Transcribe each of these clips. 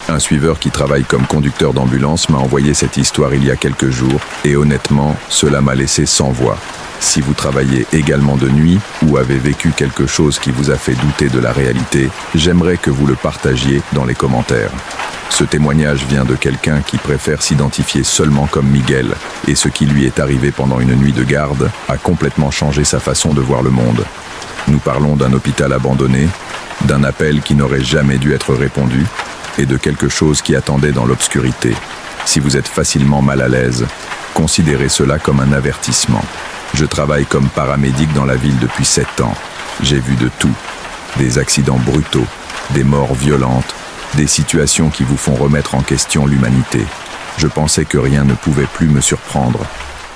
Un suiveur qui travaille comme conducteur d'ambulance m'a envoyé cette histoire il y a quelques jours et honnêtement, cela m'a laissé sans voix. Si vous travaillez également de nuit ou avez vécu quelque chose qui vous a fait douter de la réalité, j'aimerais que vous le partagiez dans les commentaires. Ce témoignage vient de quelqu'un qui préfère s'identifier seulement comme Miguel, et ce qui lui est arrivé pendant une nuit de garde a complètement changé sa façon de voir le monde. Nous parlons d'un hôpital abandonné, d'un appel qui n'aurait jamais dû être répondu, et de quelque chose qui attendait dans l'obscurité. Si vous êtes facilement mal à l'aise, considérez cela comme un avertissement. Je travaille comme paramédic dans la ville depuis 7 ans. J'ai vu de tout. Des accidents brutaux, des morts violentes, des situations qui vous font remettre en question l'humanité. Je pensais que rien ne pouvait plus me surprendre.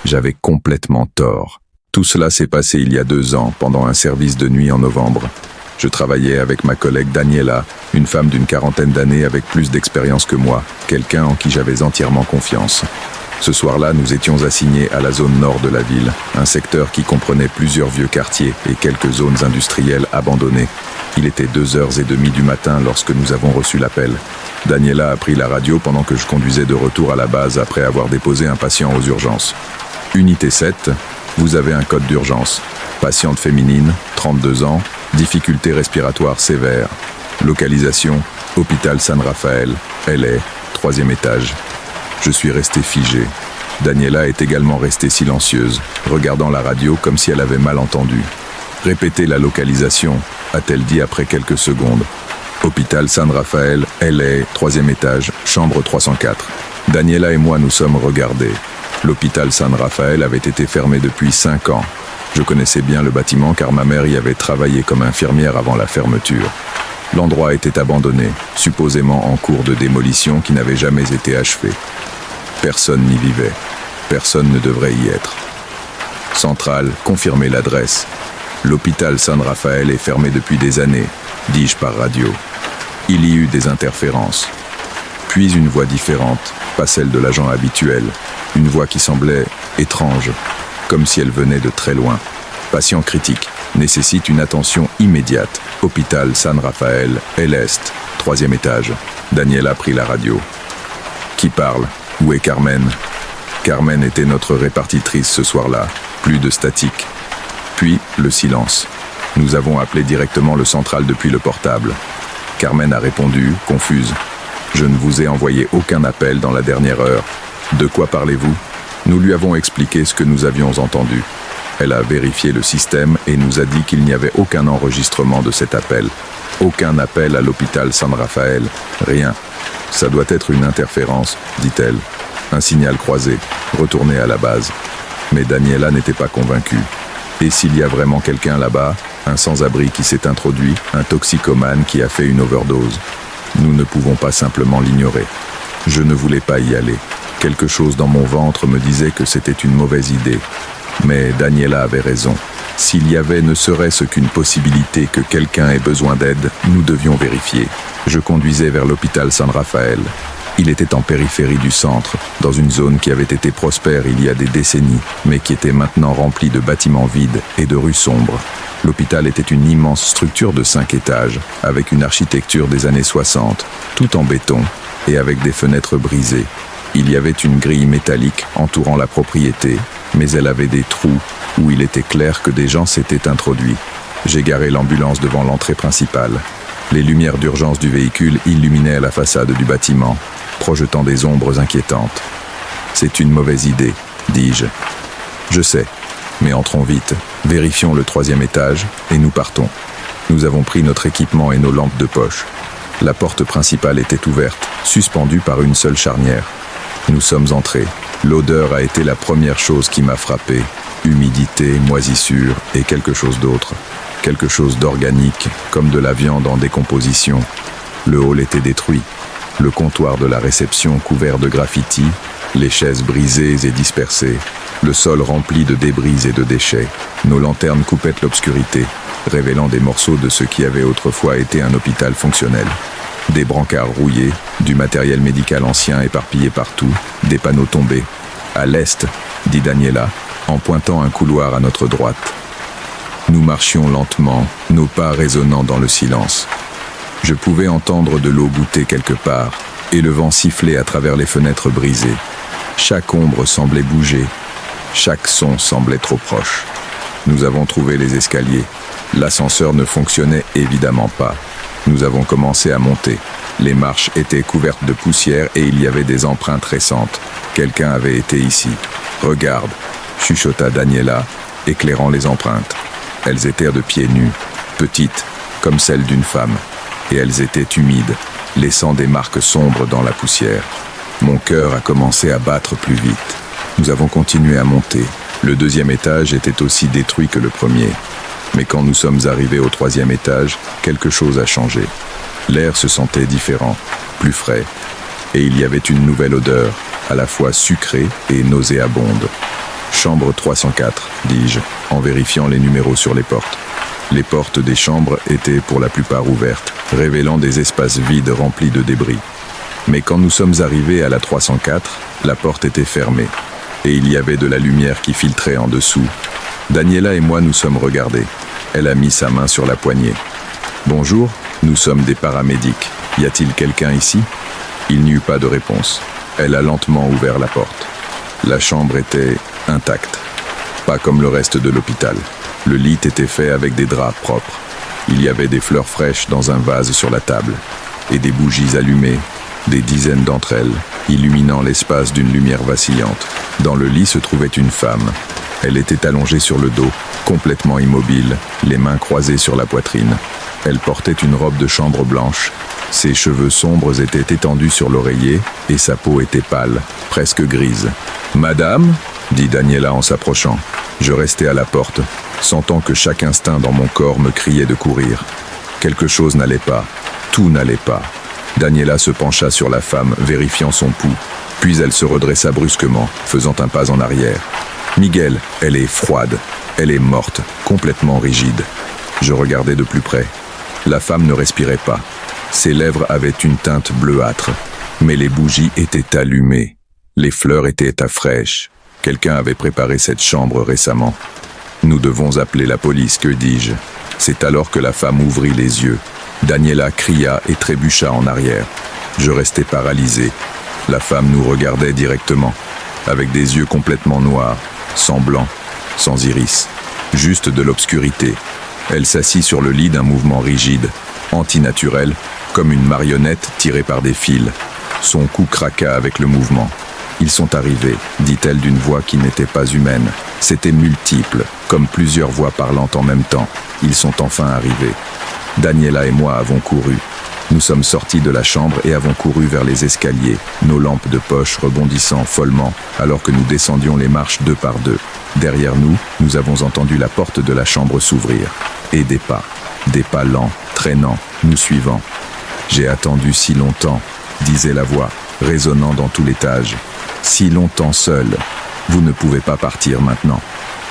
J'avais complètement tort. Tout cela s'est passé il y a 2 ans, pendant un service de nuit en novembre. Je travaillais avec ma collègue Daniela, une femme d'une 40aine d'années avec plus d'expérience que moi, quelqu'un en qui j'avais entièrement confiance. Ce soir-là, nous étions assignés à la zone nord de la ville, un secteur qui comprenait plusieurs vieux quartiers et quelques zones industrielles abandonnées. Il était 2h30 du matin lorsque nous avons reçu l'appel. Daniela a pris la radio pendant que je conduisais de retour à la base après avoir déposé un patient aux urgences. Unité 7, vous avez un code d'urgence. Patiente féminine, 32 ans, difficultés respiratoires sévères. Localisation, hôpital San Rafael, LA, 3e étage. Je suis resté figé. Daniela est également restée silencieuse, regardant la radio comme si elle avait mal entendu. « Répétez la localisation », a-t-elle dit après quelques secondes. « Hôpital San Rafael, LA, 3e étage, chambre 304. » Daniela et moi nous sommes regardés. L'hôpital San Rafael avait été fermé depuis 5 ans. Je connaissais bien le bâtiment car ma mère y avait travaillé comme infirmière avant la fermeture. L'endroit était abandonné, supposément en cours de démolition qui n'avait jamais été achevé. Personne n'y vivait. Personne ne devrait y être. Centrale, confirmez l'adresse. L'hôpital San Rafael est fermé depuis des années, dis-je par radio. Il y eut des interférences. Puis une voix différente, pas celle de l'agent habituel. Une voix qui semblait étrange, comme si elle venait de très loin. Patient critique, nécessite une attention immédiate. Hôpital San Rafael, Est, 3e étage. Daniela prit la radio. Qui parle? Où est Carmen? Carmen était notre répartitrice ce soir-là. Plus de statique. Puis, le silence. Nous avons appelé directement le central depuis le portable. Carmen a répondu, confuse. Je ne vous ai envoyé aucun appel dans la dernière heure. De quoi parlez-vous? Nous lui avons expliqué ce que nous avions entendu. Elle a vérifié le système et nous a dit qu'il n'y avait aucun enregistrement de cet appel. Aucun appel à l'hôpital San Rafael. Rien. Ça doit être une interférence, dit-elle. Un signal croisé. Retournez à la base. Mais Daniela n'était pas convaincue. Et s'il y a vraiment quelqu'un là-bas, un sans-abri qui s'est introduit, un toxicomane qui a fait une overdose? Nous ne pouvons pas simplement l'ignorer. Je ne voulais pas y aller. Quelque chose dans mon ventre me disait que c'était une mauvaise idée. Mais Daniela avait raison. S'il y avait ne serait-ce qu'une possibilité que quelqu'un ait besoin d'aide, nous devions vérifier. Je conduisais vers l'hôpital San Rafael. Il était en périphérie du centre, dans une zone qui avait été prospère il y a des décennies, mais qui était maintenant remplie de bâtiments vides et de rues sombres. L'hôpital était une immense structure de 5 étages, avec une architecture des années 60, tout en béton, et avec des fenêtres brisées. Il y avait une grille métallique entourant la propriété, mais elle avait des trous où il était clair que des gens s'étaient introduits. J'ai garé l'ambulance devant l'entrée principale. Les lumières d'urgence du véhicule illuminaient la façade du bâtiment, projetant des ombres inquiétantes. « C'est une mauvaise idée, dis-je. »« Je sais, mais entrons vite, vérifions le 3e étage et nous partons. » Nous avons pris notre équipement et nos lampes de poche. La porte principale était ouverte, suspendue par une seule charnière. Nous sommes entrés. L'odeur a été la première chose qui m'a frappé. Humidité, moisissure et quelque chose d'autre. Quelque chose d'organique, comme de la viande en décomposition. Le hall était détruit. Le comptoir de la réception couvert de graffitis, les chaises brisées et dispersées, le sol rempli de débris et de déchets. Nos lanternes coupaient l'obscurité, révélant des morceaux de ce qui avait autrefois été un hôpital fonctionnel. Des brancards rouillés, du matériel médical ancien éparpillé partout, des panneaux tombés. « À l'est », dit Daniela, en pointant un couloir à notre droite. Nous marchions lentement, nos pas résonnant dans le silence. Je pouvais entendre de l'eau goutter quelque part, et le vent sifflait à travers les fenêtres brisées. Chaque ombre semblait bouger, chaque son semblait trop proche. Nous avons trouvé les escaliers. L'ascenseur ne fonctionnait évidemment pas. Nous avons commencé à monter. Les marches étaient couvertes de poussière et il y avait des empreintes récentes. Quelqu'un avait été ici. « Regarde !» chuchota Daniela, éclairant les empreintes. Elles étaient de pieds nus, petites, comme celles d'une femme, et elles étaient humides, laissant des marques sombres dans la poussière. Mon cœur a commencé à battre plus vite. Nous avons continué à monter. Le deuxième étage était aussi détruit que le premier. Mais quand nous sommes arrivés au troisième étage, quelque chose a changé. L'air se sentait différent, plus frais, et il y avait une nouvelle odeur, à la fois sucrée et nauséabonde. « Chambre 304, dis-je, en vérifiant les numéros sur les portes. Les portes des chambres étaient pour la plupart ouvertes, révélant des espaces vides remplis de débris. Mais quand nous sommes arrivés à la 304, la porte était fermée, et il y avait de la lumière qui filtrait en dessous. Daniela et moi nous sommes regardés. Elle a mis sa main sur la poignée. « Bonjour, nous sommes des paramédics. Y a-t-il quelqu'un ici ?» Il n'y eut pas de réponse. Elle a lentement ouvert la porte. La chambre était intacte, pas comme le reste de l'hôpital. Le lit était fait avec des draps propres. Il y avait des fleurs fraîches dans un vase sur la table, et des bougies allumées, des dizaines d'entre elles, illuminant l'espace d'une lumière vacillante. Dans le lit se trouvait une femme. Elle était allongée sur le dos, complètement immobile, les mains croisées sur la poitrine. Elle portait une robe de chambre blanche. Ses cheveux sombres étaient étendus sur l'oreiller et sa peau était pâle, presque grise. « Madame ?» dit Daniela en s'approchant. Je restais à la porte, sentant que chaque instinct dans mon corps me criait de courir. Quelque chose n'allait pas, tout n'allait pas. Daniela se pencha sur la femme, vérifiant son pouls. Puis elle se redressa brusquement, faisant un pas en arrière. « Miguel, elle est froide, elle est morte, complètement rigide. » Je regardais de plus près. La femme ne respirait pas. Ses lèvres avaient une teinte bleuâtre, mais les bougies étaient allumées. Les fleurs étaient à fraîches. Quelqu'un avait préparé cette chambre récemment. Nous devons appeler la police, que dis-je. C'est alors que la femme ouvrit les yeux. Daniela cria et trébucha en arrière. Je restais paralysé. La femme nous regardait directement, avec des yeux complètement noirs, sans blanc, sans iris, juste de l'obscurité. Elle s'assit sur le lit d'un mouvement rigide, antinaturel, comme une marionnette tirée par des fils. Son cou craqua avec le mouvement. « Ils sont arrivés », dit-elle d'une voix qui n'était pas humaine. C'était multiple, comme plusieurs voix parlant en même temps. Ils sont enfin arrivés. Daniela et moi avons couru. Nous sommes sortis de la chambre et avons couru vers les escaliers, nos lampes de poche rebondissant follement, alors que nous descendions les marches deux par deux. Derrière nous, nous avons entendu la porte de la chambre s'ouvrir. Et des pas lents, traînants, nous suivant. « J'ai attendu si longtemps », disait la voix, résonnant dans tout l'étage. « Si longtemps seul. Vous ne pouvez pas partir maintenant. »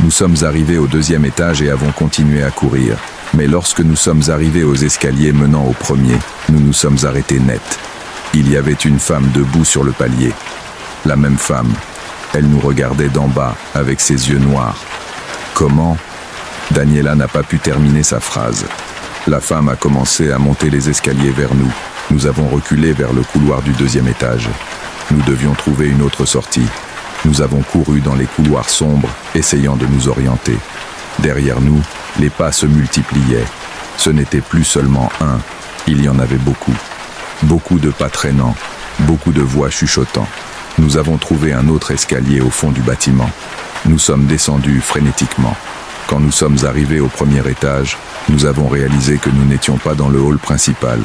Nous sommes arrivés au deuxième étage et avons continué à courir. Mais lorsque nous sommes arrivés aux escaliers menant au premier, nous nous sommes arrêtés net. Il y avait une femme debout sur le palier. La même femme. Elle nous regardait d'en bas, avec ses yeux noirs. Comment ? Daniela n'a pas pu terminer sa phrase. La femme a commencé à monter les escaliers vers nous. Nous avons reculé vers le couloir du deuxième étage. Nous devions trouver une autre sortie. Nous avons couru dans les couloirs sombres, essayant de nous orienter. Derrière nous, les pas se multipliaient. Ce n'était plus seulement un, il y en avait beaucoup. Beaucoup de pas traînants, beaucoup de voix chuchotant. Nous avons trouvé un autre escalier au fond du bâtiment. Nous sommes descendus frénétiquement. Quand nous sommes arrivés au premier étage, nous avons réalisé que nous n'étions pas dans le hall principal.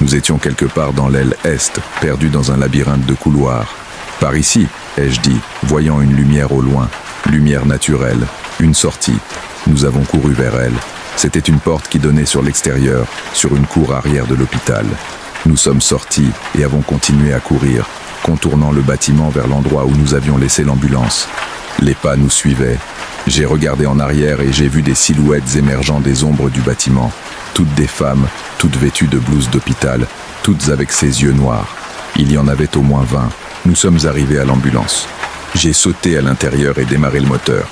Nous étions quelque part dans l'aile est, perdus dans un labyrinthe de couloirs. « Par ici », ai-je dit, voyant une lumière au loin. Lumière naturelle, une sortie. Nous avons couru vers elle. C'était une porte qui donnait sur l'extérieur, sur une cour arrière de l'hôpital. Nous sommes sortis et avons continué à courir, contournant le bâtiment vers l'endroit où nous avions laissé l'ambulance. Les pas nous suivaient. J'ai regardé en arrière et j'ai vu des silhouettes émergeant des ombres du bâtiment. Toutes des femmes, toutes vêtues de blouses d'hôpital, toutes avec ses yeux noirs. Il y en avait au moins 20. Nous sommes arrivés à l'ambulance. J'ai sauté à l'intérieur et démarré le moteur.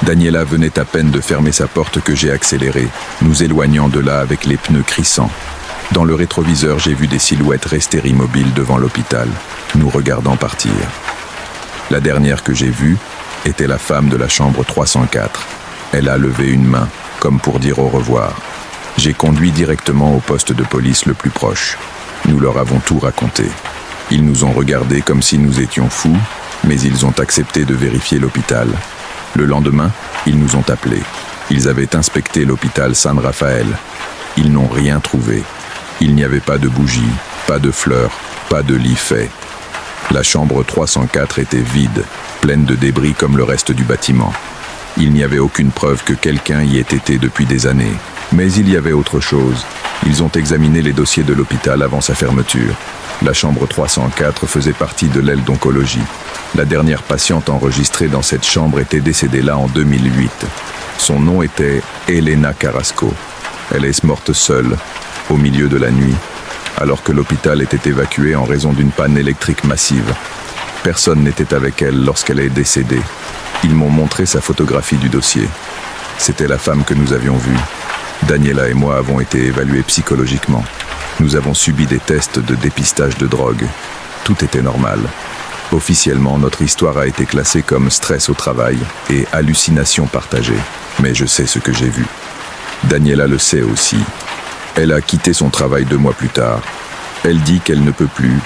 Daniela venait à peine de fermer sa porte que j'ai accéléré, nous éloignant de là avec les pneus crissants. Dans le rétroviseur, j'ai vu des silhouettes rester immobiles devant l'hôpital, nous regardant partir. La dernière que j'ai vue était la femme de la chambre 304. Elle a levé une main, comme pour dire au revoir. J'ai conduit directement au poste de police le plus proche. Nous leur avons tout raconté. Ils nous ont regardés comme si nous étions fous, mais ils ont accepté de vérifier l'hôpital. Le lendemain, ils nous ont appelés. Ils avaient inspecté l'hôpital San Rafael. Ils n'ont rien trouvé. Il n'y avait pas de bougies, pas de fleurs, pas de lit fait. La chambre 304 était vide, pleine de débris comme le reste du bâtiment. Il n'y avait aucune preuve que quelqu'un y ait été depuis des années. Mais il y avait autre chose. Ils ont examiné les dossiers de l'hôpital avant sa fermeture. La chambre 304 faisait partie de l'aile d'oncologie. La dernière patiente enregistrée dans cette chambre était décédée là en 2008. Son nom était Elena Carrasco. Elle est morte seule, au milieu de la nuit, alors que l'hôpital était évacué en raison d'une panne électrique massive. Personne n'était avec elle lorsqu'elle est décédée. Ils m'ont montré sa photographie du dossier. C'était la femme que nous avions vue. Daniela et moi avons été évalués psychologiquement. Nous avons subi des tests de dépistage de drogue. Tout était normal. Officiellement, notre histoire a été classée comme stress au travail et hallucination partagée. Mais je sais ce que j'ai vu. Daniela le sait aussi. Elle a quitté son travail 2 mois plus tard. Elle dit qu'elle ne peut plus,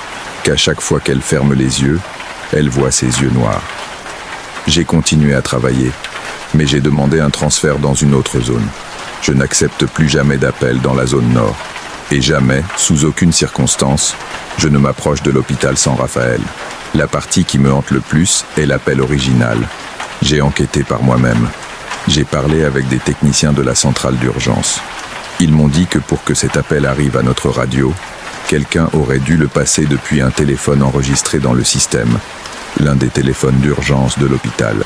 qu'à chaque fois qu'elle ferme les yeux, elle voit ses yeux noirs. J'ai continué à travailler, mais j'ai demandé un transfert dans une autre zone. Je n'accepte plus jamais d'appel dans la zone nord. Et jamais, sous aucune circonstance, je ne m'approche de l'hôpital San Rafael. La partie qui me hante le plus est l'appel original. J'ai enquêté par moi-même. J'ai parlé avec des techniciens de la centrale d'urgence. Ils m'ont dit que pour que cet appel arrive à notre radio, quelqu'un aurait dû le passer depuis un téléphone enregistré dans le système, l'un des téléphones d'urgence de l'hôpital.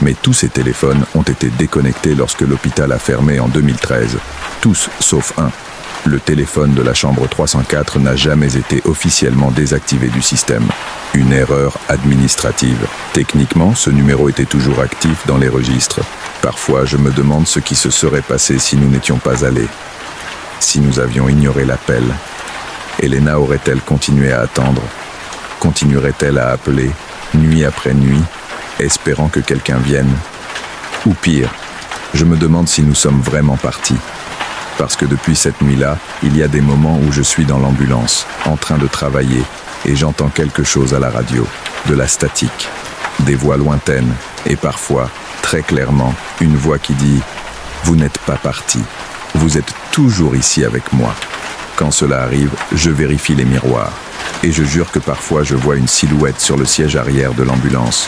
Mais tous ces téléphones ont été déconnectés lorsque l'hôpital a fermé en 2013. Tous, sauf un. Le téléphone de la chambre 304 n'a jamais été officiellement désactivé du système. Une erreur administrative. Techniquement, ce numéro était toujours actif dans les registres. Parfois, je me demande ce qui se serait passé si nous n'étions pas allés. Si nous avions ignoré l'appel. Elena aurait-elle continué à attendre? Continuerait-elle à appeler, nuit après nuit, espérant que quelqu'un vienne? Ou pire, je me demande si nous sommes vraiment partis. Parce que depuis cette nuit-là, il y a des moments où je suis dans l'ambulance, en train de travailler, et j'entends quelque chose à la radio, de la statique, des voix lointaines, et parfois, très clairement, une voix qui dit « Vous n'êtes pas partis, vous êtes toujours ici avec moi ». Quand cela arrive, je vérifie les miroirs, et je jure que parfois je vois une silhouette sur le siège arrière de l'ambulance,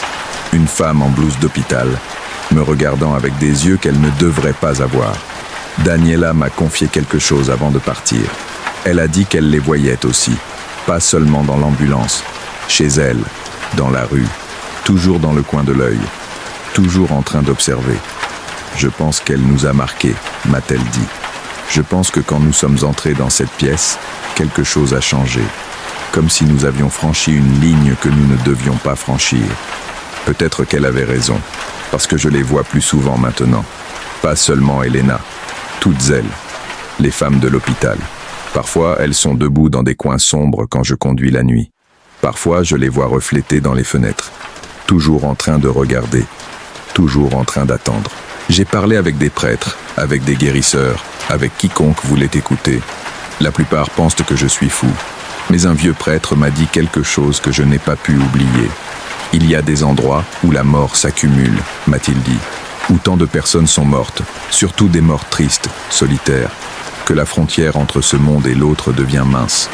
une femme en blouse d'hôpital, me regardant avec des yeux qu'elle ne devrait pas avoir. Daniela m'a confié quelque chose avant de partir. Elle a dit qu'elle les voyait aussi, pas seulement dans l'ambulance, chez elle, dans la rue, toujours dans le coin de l'œil, toujours en train d'observer. Je pense qu'elle nous a marqués, m'a-t-elle dit. Je pense que quand nous sommes entrés dans cette pièce, quelque chose a changé, comme si nous avions franchi une ligne que nous ne devions pas franchir. Peut-être qu'elle avait raison, parce que je les vois plus souvent maintenant. Pas seulement Elena, toutes elles, les femmes de l'hôpital. Parfois, elles sont debout dans des coins sombres quand je conduis la nuit. Parfois, je les vois reflétées dans les fenêtres, toujours en train de regarder, toujours en train d'attendre. J'ai parlé avec des prêtres, avec des guérisseurs, avec quiconque voulait écouter. La plupart pensent que je suis fou. Mais un vieux prêtre m'a dit quelque chose que je n'ai pas pu oublier. Il y a des endroits où la mort s'accumule, m'a-t-il dit, où tant de personnes sont mortes, surtout des morts tristes, solitaires, que la frontière entre ce monde et l'autre devient mince.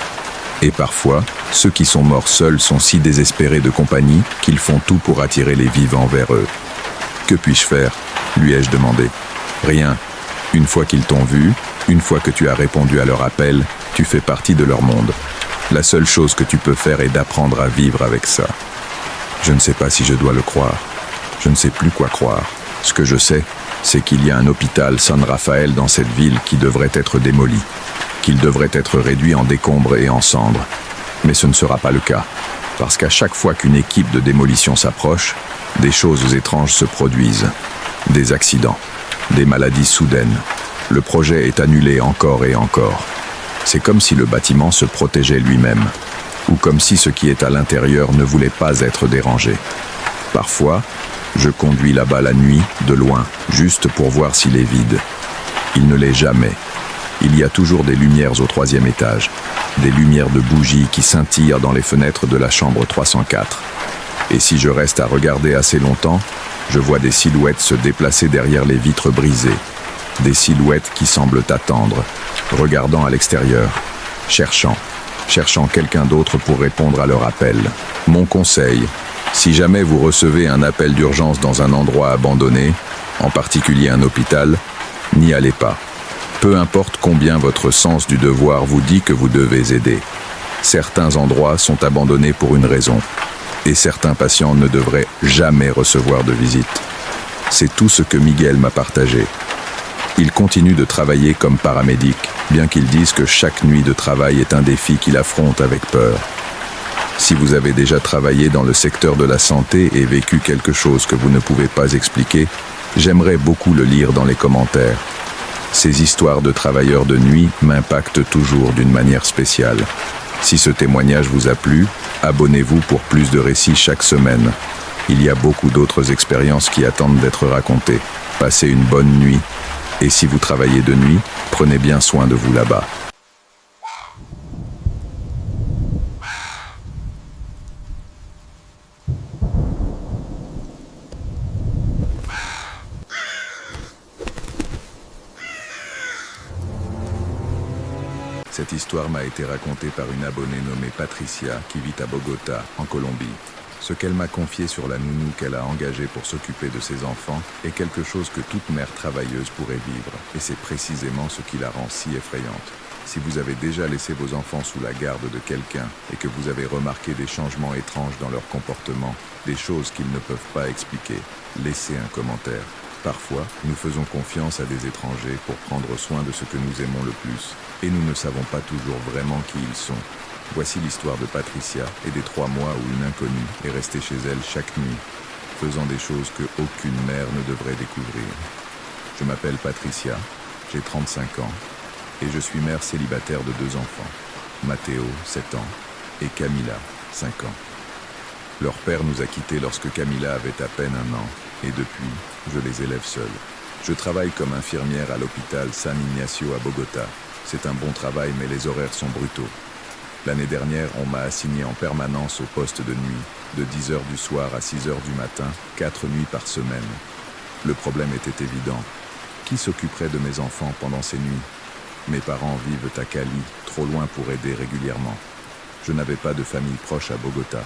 Et parfois, ceux qui sont morts seuls sont si désespérés de compagnie qu'ils font tout pour attirer les vivants vers eux. Que puis-je faire ? Lui ai-je demandé. Rien. Une fois qu'ils t'ont vu, une fois que tu as répondu à leur appel, tu fais partie de leur monde. La seule chose que tu peux faire est d'apprendre à vivre avec ça. Je ne sais pas si je dois le croire. Je ne sais plus quoi croire. Ce que je sais, c'est qu'il y a un hôpital San Rafael dans cette ville qui devrait être démoli, qu'il devrait être réduit en décombres et en cendres. Mais ce ne sera pas le cas, parce qu'à chaque fois qu'une équipe de démolition s'approche, des choses étranges se produisent. Des accidents, des maladies soudaines. Le projet est annulé encore et encore. C'est comme si le bâtiment se protégeait lui-même, ou comme si ce qui est à l'intérieur ne voulait pas être dérangé. Parfois, je conduis là-bas la nuit, de loin, juste pour voir s'il est vide. Il ne l'est jamais. Il y a toujours des lumières au 3e étage, des lumières de bougies qui scintillent dans les fenêtres de la chambre 304. Et si je reste à regarder assez longtemps, je vois des silhouettes se déplacer derrière les vitres brisées. Des silhouettes qui semblent attendre, regardant à l'extérieur, cherchant quelqu'un d'autre pour répondre à leur appel. Mon conseil, si jamais vous recevez un appel d'urgence dans un endroit abandonné, en particulier un hôpital, n'y allez pas. Peu importe combien votre sens du devoir vous dit que vous devez aider. Certains endroits sont abandonnés pour une raison, et certains patients ne devraient jamais recevoir de visite. C'est tout ce que Miguel m'a partagé. Il continue de travailler comme paramédic, bien qu'il dise que chaque nuit de travail est un défi qu'il affronte avec peur. Si vous avez déjà travaillé dans le secteur de la santé et vécu quelque chose que vous ne pouvez pas expliquer, j'aimerais beaucoup le lire dans les commentaires. Ces histoires de travailleurs de nuit m'impactent toujours d'une manière spéciale. Si ce témoignage vous a plu, abonnez-vous pour plus de récits chaque semaine. Il y a beaucoup d'autres expériences qui attendent d'être racontées. Passez une bonne nuit. Et si vous travaillez de nuit, prenez bien soin de vous là-bas. Cette histoire m'a été racontée par une abonnée nommée Patricia qui vit à Bogota, en Colombie. Ce qu'elle m'a confié sur la nounou qu'elle a engagée pour s'occuper de ses enfants est quelque chose que toute mère travailleuse pourrait vivre, et c'est précisément ce qui la rend si effrayante. Si vous avez déjà laissé vos enfants sous la garde de quelqu'un et que vous avez remarqué des changements étranges dans leur comportement, des choses qu'ils ne peuvent pas expliquer, laissez un commentaire. Parfois, nous faisons confiance à des étrangers pour prendre soin de ce que nous aimons le plus, et nous ne savons pas toujours vraiment qui ils sont. Voici l'histoire de Patricia et des 3 mois où une inconnue est restée chez elle chaque nuit, faisant des choses que aucune mère ne devrait découvrir. Je m'appelle Patricia, j'ai 35 ans, et je suis mère célibataire de 2 enfants, Matteo, 7 ans, et Camila, 5 ans. Leur père nous a quittés lorsque Camila avait à peine 1 an, et depuis, je les élève seul. Je travaille comme infirmière à l'hôpital San Ignacio à Bogota. C'est un bon travail, mais les horaires sont brutaux. L'année dernière, on m'a assigné en permanence au poste de nuit, de 10h du soir à 6h du matin, 4 nuits par semaine. Le problème était évident. Qui s'occuperait de mes enfants pendant ces nuits? Mes parents vivent à Cali, trop loin pour aider régulièrement. Je n'avais pas de famille proche à Bogota.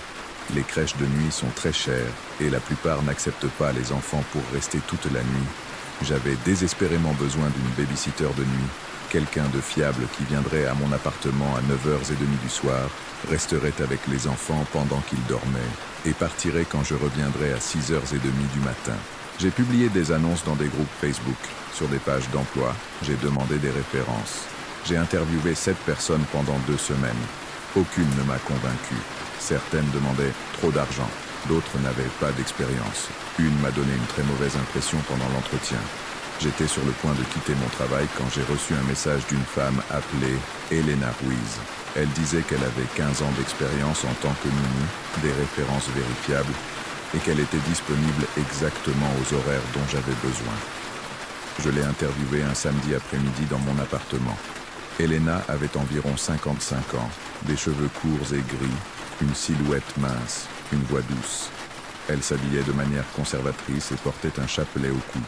Les crèches de nuit sont très chères et la plupart n'acceptent pas les enfants pour rester toute la nuit. J'avais désespérément besoin d'une babysitter de nuit, quelqu'un de fiable qui viendrait à mon appartement à 9h30 du soir, resterait avec les enfants pendant qu'ils dormaient et partirait quand je reviendrais à 6h30 du matin. J'ai publié des annonces dans des groupes Facebook, sur des pages d'emploi, j'ai demandé des références. J'ai interviewé 7 personnes pendant 2 semaines. Aucune ne m'a convaincu. Certaines demandaient trop d'argent, d'autres n'avaient pas d'expérience. Une m'a donné une très mauvaise impression pendant l'entretien. J'étais sur le point de quitter mon travail quand j'ai reçu un message d'une femme appelée Elena Ruiz. Elle disait qu'elle avait 15 ans d'expérience en tant que nounou, des références vérifiables, et qu'elle était disponible exactement aux horaires dont j'avais besoin. Je l'ai interviewée un samedi après-midi dans mon appartement. Elena avait environ 55 ans, des cheveux courts et gris, une silhouette mince, une voix douce. Elle s'habillait de manière conservatrice et portait un chapelet au cou.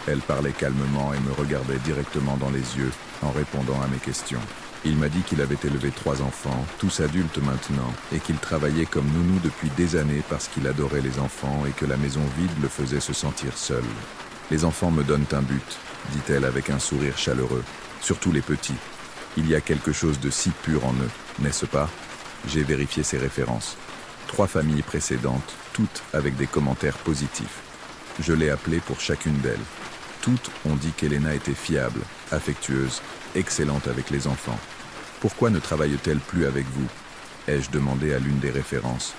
Elle parlait calmement et me regardait directement dans les yeux en répondant à mes questions. Il m'a dit qu'il avait élevé 3 enfants, tous adultes maintenant, et qu'il travaillait comme nounou depuis des années parce qu'il adorait les enfants et que la maison vide le faisait se sentir seul. Les enfants me donnent un but, dit-elle avec un sourire chaleureux, surtout les petits. Il y a quelque chose de si pur en eux, n'est-ce pas? J'ai vérifié ses références. 3 familles précédentes, toutes avec des commentaires positifs. Je l'ai appelée pour chacune d'elles. Toutes ont dit qu'Elena était fiable, affectueuse, excellente avec les enfants. Pourquoi ne travaille-t-elle plus avec vous? Ai-je demandé à l'une des références.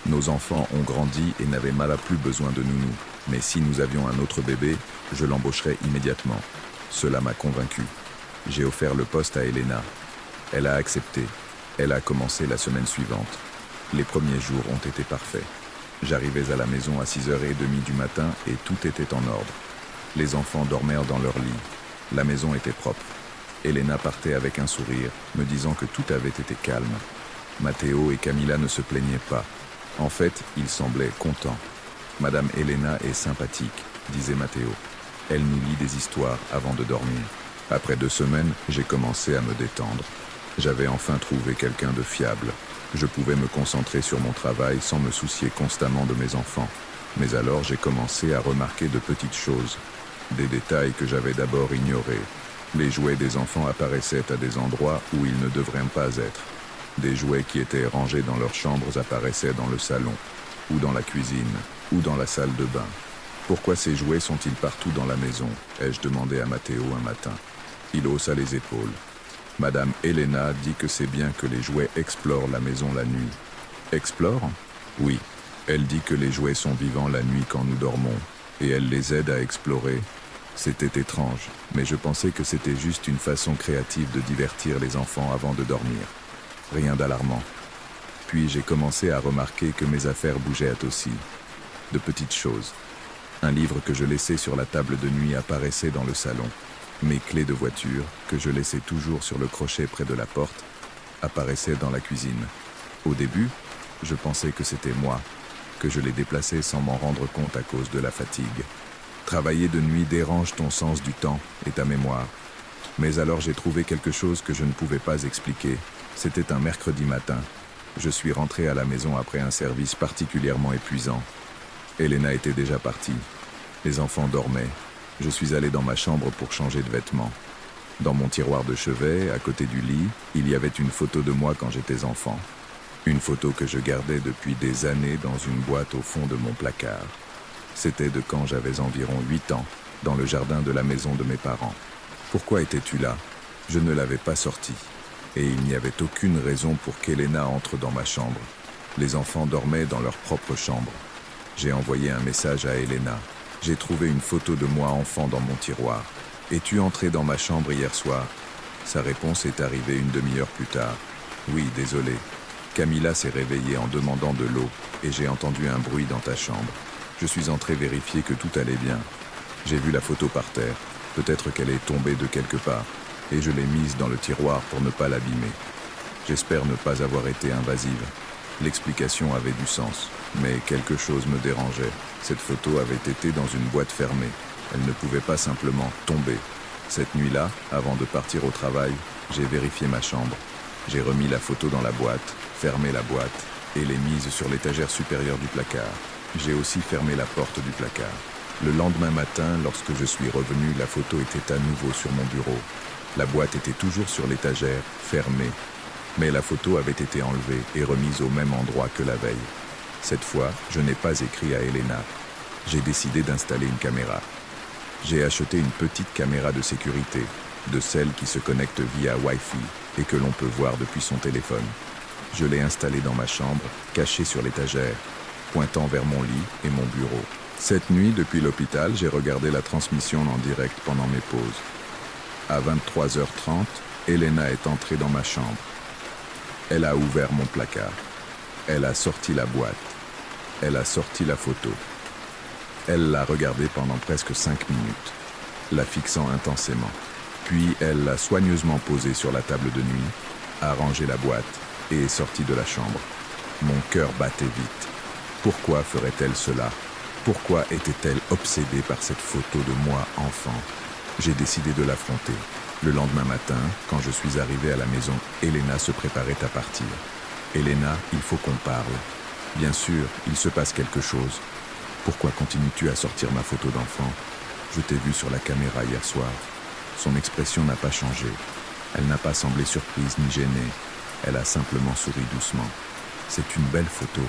Nos enfants ont grandi et n'avaient mal plus besoin de nounou. Mais si nous avions un autre bébé, je l'embaucherais immédiatement. Cela m'a convaincu. J'ai offert le poste à Elena. Elle a accepté. Elle a commencé la semaine suivante. Les premiers jours ont été parfaits. J'arrivais à la maison à 6h30 du matin et tout était en ordre. Les enfants dormaient dans leur lit. La maison était propre. Elena partait avec un sourire, me disant que tout avait été calme. Matteo et Camilla ne se plaignaient pas. En fait, ils semblaient contents. Madame Elena est sympathique, disait Matteo. Elle nous lit des histoires avant de dormir. Après 2 semaines, j'ai commencé à me détendre. J'avais enfin trouvé quelqu'un de fiable. Je pouvais me concentrer sur mon travail sans me soucier constamment de mes enfants. Mais alors j'ai commencé à remarquer de petites choses. Des détails que j'avais d'abord ignorés. Les jouets des enfants apparaissaient à des endroits où ils ne devraient pas être. Des jouets qui étaient rangés dans leurs chambres apparaissaient dans le salon, ou dans la cuisine, ou dans la salle de bain. Pourquoi ces jouets sont-ils partout dans la maison? Ai-je demandé à Matteo un matin. Il haussa les épaules. Madame Elena dit que c'est bien que les jouets explorent la maison la nuit. Explorent? Oui. Elle dit que les jouets sont vivants la nuit quand nous dormons, et elle les aide à explorer. C'était étrange, mais je pensais que c'était juste une façon créative de divertir les enfants avant de dormir. Rien d'alarmant. Puis j'ai commencé à remarquer que mes affaires bougeaient aussi. De petites choses. Un livre que je laissais sur la table de nuit apparaissait dans le salon. Mes clés de voiture, que je laissais toujours sur le crochet près de la porte, apparaissaient dans la cuisine. Au début, je pensais que c'était moi, que je les déplaçais sans m'en rendre compte à cause de la fatigue. Travailler de nuit dérange ton sens du temps et ta mémoire. Mais alors j'ai trouvé quelque chose que je ne pouvais pas expliquer. C'était un mercredi matin. Je suis rentré à la maison après un service particulièrement épuisant. Elena était déjà partie. Les enfants dormaient. Je suis allé dans ma chambre pour changer de vêtements. Dans mon tiroir de chevet, à côté du lit, il y avait une photo de moi quand j'étais enfant. Une photo que je gardais depuis des années dans une boîte au fond de mon placard. C'était de quand j'avais environ 8 ans, dans le jardin de la maison de mes parents. Pourquoi étais-tu là? Je ne l'avais pas sorti. Et il n'y avait aucune raison pour qu'Elena entre dans ma chambre. Les enfants dormaient dans leur propre chambre. J'ai envoyé un message à Elena. J'ai trouvé une photo de moi enfant dans mon tiroir. Es-tu entré dans ma chambre hier soir? Sa réponse est arrivée une demi-heure plus tard. Oui, désolé. Camilla s'est réveillée en demandant de l'eau et j'ai entendu un bruit dans ta chambre. Je suis entré vérifier que tout allait bien. J'ai vu la photo par terre. Peut-être qu'elle est tombée de quelque part. Et je l'ai mise dans le tiroir pour ne pas l'abîmer. J'espère ne pas avoir été invasive. L'explication avait du sens, mais quelque chose me dérangeait. Cette photo avait été dans une boîte fermée. Elle ne pouvait pas simplement tomber. Cette nuit-là, avant de partir au travail, j'ai vérifié ma chambre. J'ai remis la photo dans la boîte, fermé la boîte et l'ai mise sur l'étagère supérieure du placard. J'ai aussi fermé la porte du placard. Le lendemain matin, lorsque je suis revenu, la photo était à nouveau sur mon bureau. La boîte était toujours sur l'étagère, fermée. Mais la photo avait été enlevée et remise au même endroit que la veille. Cette fois, je n'ai pas écrit à Elena. J'ai décidé d'installer une caméra. J'ai acheté une petite caméra de sécurité, de celles qui se connectent via Wi-Fi et que l'on peut voir depuis son téléphone. Je l'ai installée dans ma chambre, cachée sur l'étagère, pointant vers mon lit et mon bureau. Cette nuit, depuis l'hôpital, j'ai regardé la transmission en direct pendant mes pauses. À 23h30, Elena est entrée dans ma chambre. Elle a ouvert mon placard. Elle a sorti la boîte. Elle a sorti la photo. Elle l'a regardée pendant presque 5 minutes, la fixant intensément. Puis elle l'a soigneusement posée sur la table de nuit, a rangé la boîte et est sortie de la chambre. Mon cœur battait vite. Pourquoi ferait-elle cela? Pourquoi était-elle obsédée par cette photo de moi enfant? J'ai décidé de l'affronter. Le lendemain matin, quand je suis arrivé à la maison, Elena se préparait à partir. Elena, il faut qu'on parle. Bien sûr, il se passe quelque chose. Pourquoi continues-tu à sortir ma photo d'enfant? Je t'ai vu sur la caméra hier soir. Son expression n'a pas changé. Elle n'a pas semblé surprise ni gênée. Elle a simplement souri doucement. C'est une belle photo.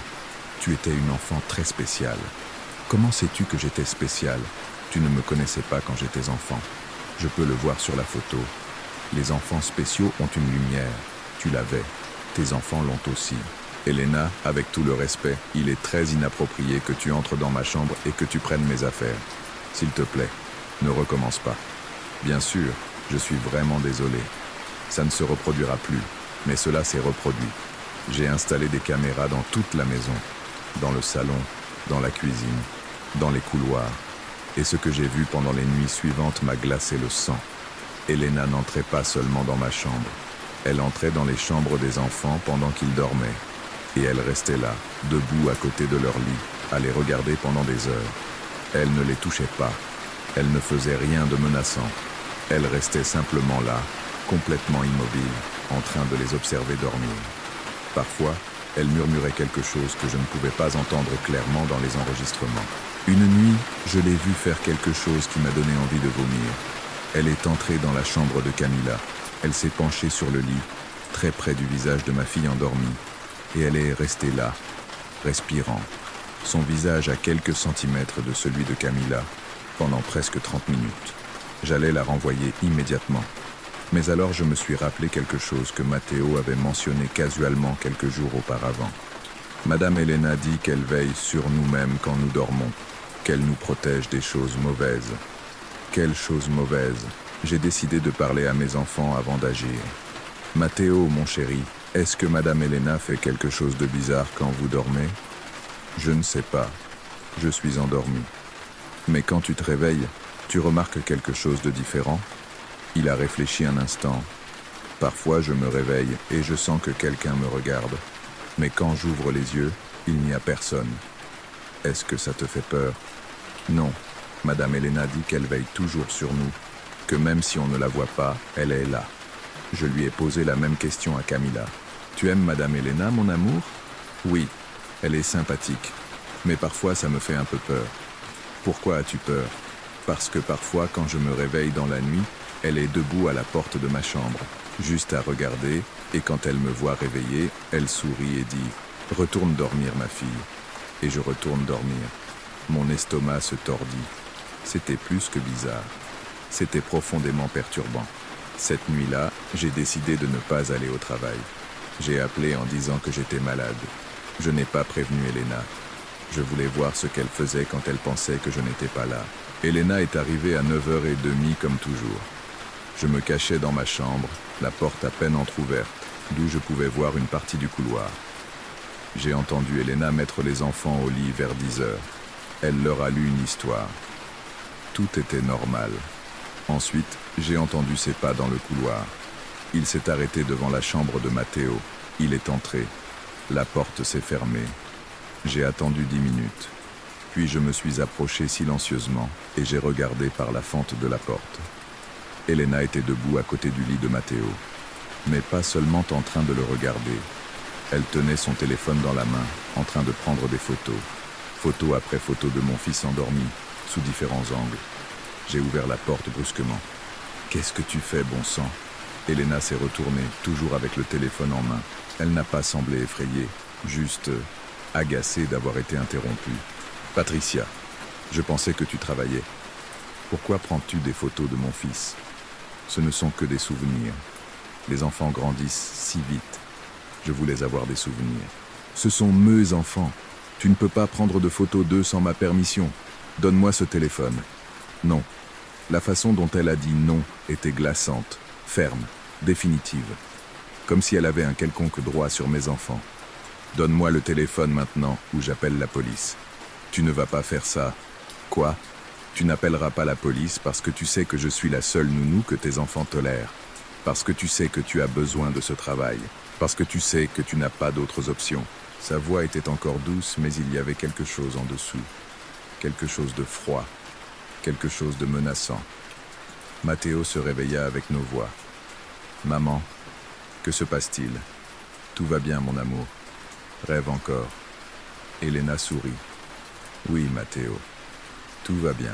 Tu étais une enfant très spéciale. Comment sais-tu que j'étais spéciale? Tu ne me connaissais pas quand j'étais enfant. Je peux le voir sur la photo. Les enfants spéciaux ont une lumière. Tu l'avais. Tes enfants l'ont aussi. Elena, avec tout le respect, il est très inapproprié que tu entres dans ma chambre et que tu prennes mes affaires. S'il te plaît, ne recommence pas. Bien sûr, je suis vraiment désolé. Ça ne se reproduira plus, mais cela s'est reproduit. J'ai installé des caméras dans toute la maison, dans le salon, dans la cuisine, dans les couloirs. Et ce que j'ai vu pendant les nuits suivantes m'a glacé le sang. Elena n'entrait pas seulement dans ma chambre. Elle entrait dans les chambres des enfants pendant qu'ils dormaient. Et elle restait là, debout à côté de leur lit, à les regarder pendant des heures. Elle ne les touchait pas. Elle ne faisait rien de menaçant. Elle restait simplement là, complètement immobile, en train de les observer dormir. Parfois, elle murmurait quelque chose que je ne pouvais pas entendre clairement dans les enregistrements. Une nuit, je l'ai vue faire quelque chose qui m'a donné envie de vomir. Elle est entrée dans la chambre de Camila. Elle s'est penchée sur le lit, très près du visage de ma fille endormie, et elle est restée là, respirant, son visage à quelques centimètres de celui de Camila, pendant presque 30 minutes. J'allais la renvoyer immédiatement. Mais alors je me suis rappelé quelque chose que Matteo avait mentionné casuellement quelques jours auparavant. Madame Elena dit qu'elle veille sur nous-mêmes quand nous dormons, qu'elle nous protège des choses mauvaises. Quelles choses mauvaises? J'ai décidé de parler à mes enfants avant d'agir. Matteo, mon chéri, est-ce que Madame Elena fait quelque chose de bizarre quand vous dormez? Je ne sais pas. Je suis endormi. Mais quand tu te réveilles, tu remarques quelque chose de différent? Il a réfléchi un instant. Parfois, je me réveille et je sens que quelqu'un me regarde. Mais quand j'ouvre les yeux, il n'y a personne. Est-ce que ça te fait peur? Non. Madame Elena dit qu'elle veille toujours sur nous, que même si on ne la voit pas, elle est là. Je lui ai posé la même question à Camila. Tu aimes Madame Elena, mon amour? Oui, elle est sympathique. Mais parfois, ça me fait un peu peur. Pourquoi as-tu peur? Parce que parfois, quand je me réveille dans la nuit, elle est debout à la porte de ma chambre, juste à regarder, et quand elle me voit réveillée, elle sourit et dit « Retourne dormir, ma fille ». Et je retourne dormir. Mon estomac se tordit. C'était plus que bizarre. C'était profondément perturbant. Cette nuit-là, j'ai décidé de ne pas aller au travail. J'ai appelé en disant que j'étais malade. Je n'ai pas prévenu Elena. Je voulais voir ce qu'elle faisait quand elle pensait que je n'étais pas là. Elena est arrivée à 9h30 comme toujours. Je me cachais dans ma chambre, la porte à peine entr'ouverte, d'où je pouvais voir une partie du couloir. J'ai entendu Elena mettre les enfants au lit vers 10h. Elle leur a lu une histoire. Tout était normal. Ensuite, j'ai entendu ses pas dans le couloir. Il s'est arrêté devant la chambre de Matteo. Il est entré. La porte s'est fermée. J'ai attendu 10 minutes. Puis je me suis approché silencieusement et j'ai regardé par la fente de la porte. Elena était debout à côté du lit de Matteo, mais pas seulement en train de le regarder. Elle tenait son téléphone dans la main, en train de prendre des photos. Photo après photo de mon fils endormi, sous différents angles. J'ai ouvert la porte brusquement. « Qu'est-ce que tu fais, bon sang ?» Elena s'est retournée, toujours avec le téléphone en main. Elle n'a pas semblé effrayée, juste agacée d'avoir été interrompue. « Patricia, je pensais que tu travaillais. Pourquoi prends-tu des photos de mon fils ? Ce ne sont que des souvenirs. Les enfants grandissent si vite. Je voulais avoir des souvenirs. Ce sont mes enfants. Tu ne peux pas prendre de photos d'eux sans ma permission. Donne-moi ce téléphone. » Non. La façon dont elle a dit non était glaçante, ferme, définitive. Comme si elle avait un quelconque droit sur mes enfants. « Donne-moi le téléphone maintenant ou j'appelle la police. » « Tu ne vas pas faire ça. »« Quoi ? Tu n'appelleras pas la police parce que tu sais que je suis la seule nounou que tes enfants tolèrent. Parce que tu sais que tu as besoin de ce travail. Parce que tu sais que tu n'as pas d'autres options. » Sa voix était encore douce, mais il y avait quelque chose en dessous. Quelque chose de froid. Quelque chose de menaçant. Matteo se réveilla avec nos voix. « Maman, que se passe-t-il ? Tout va bien, mon amour. Rêve encore. » Elena sourit. « Oui, Matteo. Tout va bien.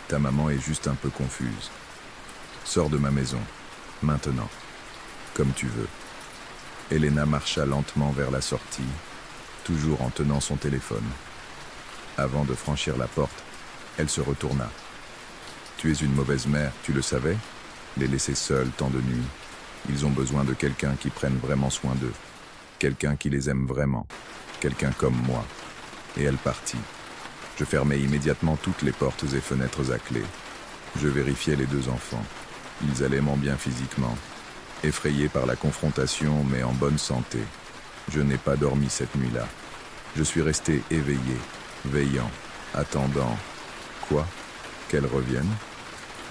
Ta maman est juste un peu confuse. Sors de ma maison, maintenant, comme tu veux. » Elena marcha lentement vers la sortie, toujours en tenant son téléphone. Avant de franchir la porte, elle se retourna. « Tu es une mauvaise mère, tu le savais ? Les laisser seuls tant de nuits. Ils ont besoin de quelqu'un qui prenne vraiment soin d'eux. Quelqu'un qui les aime vraiment. Quelqu'un comme moi. » Et elle partit. Je fermai immédiatement toutes les portes et fenêtres à clé. Je vérifiais les deux enfants. Ils allaient bien physiquement. effrayé par la confrontation mais en bonne santé. Je n'ai pas dormi cette nuit-là. Je suis resté éveillé, veillant, attendant. Quoi? Qu'elle revienne?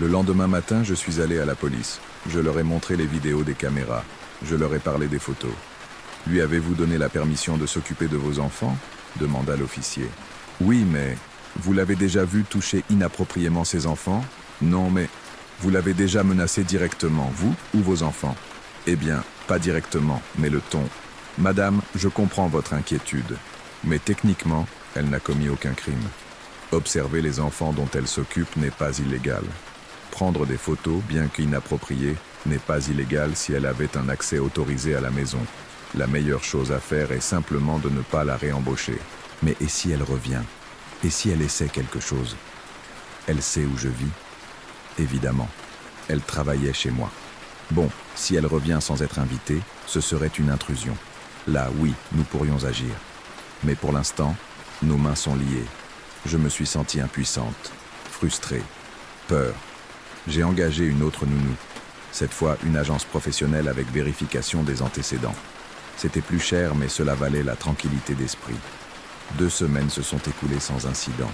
Le lendemain matin, je suis allé à la police. Je leur ai montré les vidéos des caméras. Je leur ai parlé des photos. Lui avez-vous donné la permission de s'occuper de vos enfants? Demanda l'officier. Oui, mais vous l'avez déjà vu toucher inappropriément ses enfants? Non, mais vous l'avez déjà menacé directement, vous ou vos enfants? Eh bien, pas directement, mais le ton. Madame, je comprends votre inquiétude, mais techniquement, elle n'a commis aucun crime. Observer les enfants dont elle s'occupe n'est pas illégal. Prendre des photos, bien qu'inappropriées, n'est pas illégal si elle avait un accès autorisé à la maison. La meilleure chose à faire est simplement de ne pas la réembaucher. Mais et si elle revient? Et si elle essaie quelque chose? Elle sait où je vis? Évidemment. Elle travaillait chez moi. Bon, si elle revient sans être invitée, ce serait une intrusion. Là, oui, nous pourrions agir. Mais pour l'instant, nos mains sont liées. Je me suis sentie impuissante, frustrée, peur. J'ai engagé une autre nounou. Cette fois, une agence professionnelle avec vérification des antécédents. C'était plus cher, mais cela valait la tranquillité d'esprit. 2 semaines se sont écoulées sans incident.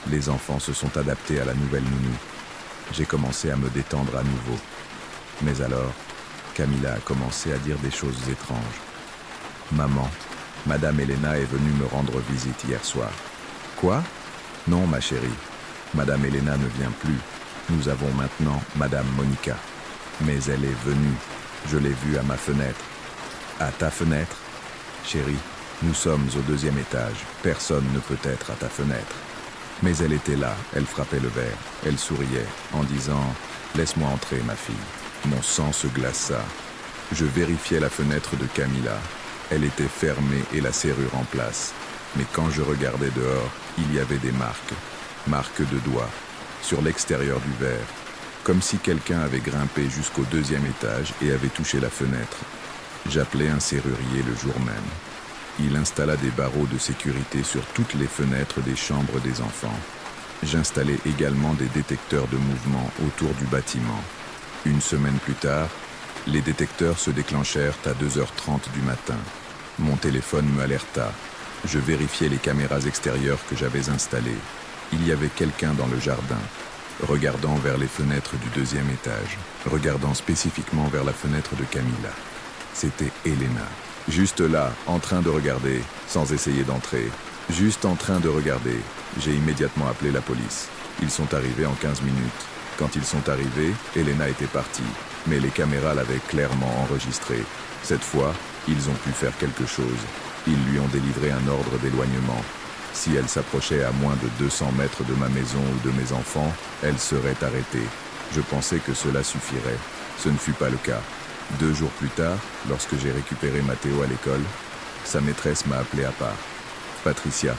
Les enfants se sont adaptés à la nouvelle nounou. J'ai commencé à me détendre à nouveau. Mais alors, Camilla a commencé à dire des choses étranges. Maman, Madame Elena est venue me rendre visite hier soir. Quoi? Non, ma chérie. Madame Elena ne vient plus. Nous avons maintenant Madame Monica. Mais elle est venue. Je l'ai vue à ma fenêtre. À ta fenêtre? Chérie, nous sommes au 2e étage. Personne ne peut être à ta fenêtre. Mais elle était là, elle frappait le verre. Elle souriait en disant « Laisse-moi entrer, ma fille ». Mon sang se glaça. Je vérifiais la fenêtre de Camilla. Elle était fermée et la serrure en place. Mais quand je regardais dehors, il y avait des marques. Marques de doigts. Sur l'extérieur du verre. Comme si quelqu'un avait grimpé jusqu'au 2e étage et avait touché la fenêtre. J'appelai un serrurier le jour même. Il installa des barreaux de sécurité sur toutes les fenêtres des chambres des enfants. J'installai également des détecteurs de mouvement autour du bâtiment. Une semaine plus tard, les détecteurs se déclenchèrent à 2h30 du matin. Mon téléphone me alerta. Je vérifiai les caméras extérieures que j'avais installées. Il y avait quelqu'un dans le jardin, regardant vers les fenêtres du 2e étage, regardant spécifiquement vers la fenêtre de Camilla. C'était Elena. Juste là, en train de regarder, sans essayer d'entrer. Juste en train de regarder. J'ai immédiatement appelé la police. Ils sont arrivés en 15 minutes. Quand ils sont arrivés, Elena était partie. Mais les caméras l'avaient clairement enregistrée. Cette fois, ils ont pu faire quelque chose. Ils lui ont délivré un ordre d'éloignement. Si elle s'approchait à moins de 200 mètres de ma maison ou de mes enfants, elle serait arrêtée. Je pensais que cela suffirait. Ce ne fut pas le cas. 2 jours plus tard, lorsque j'ai récupéré Matteo à l'école, sa maîtresse m'a appelé à part. « Patricia,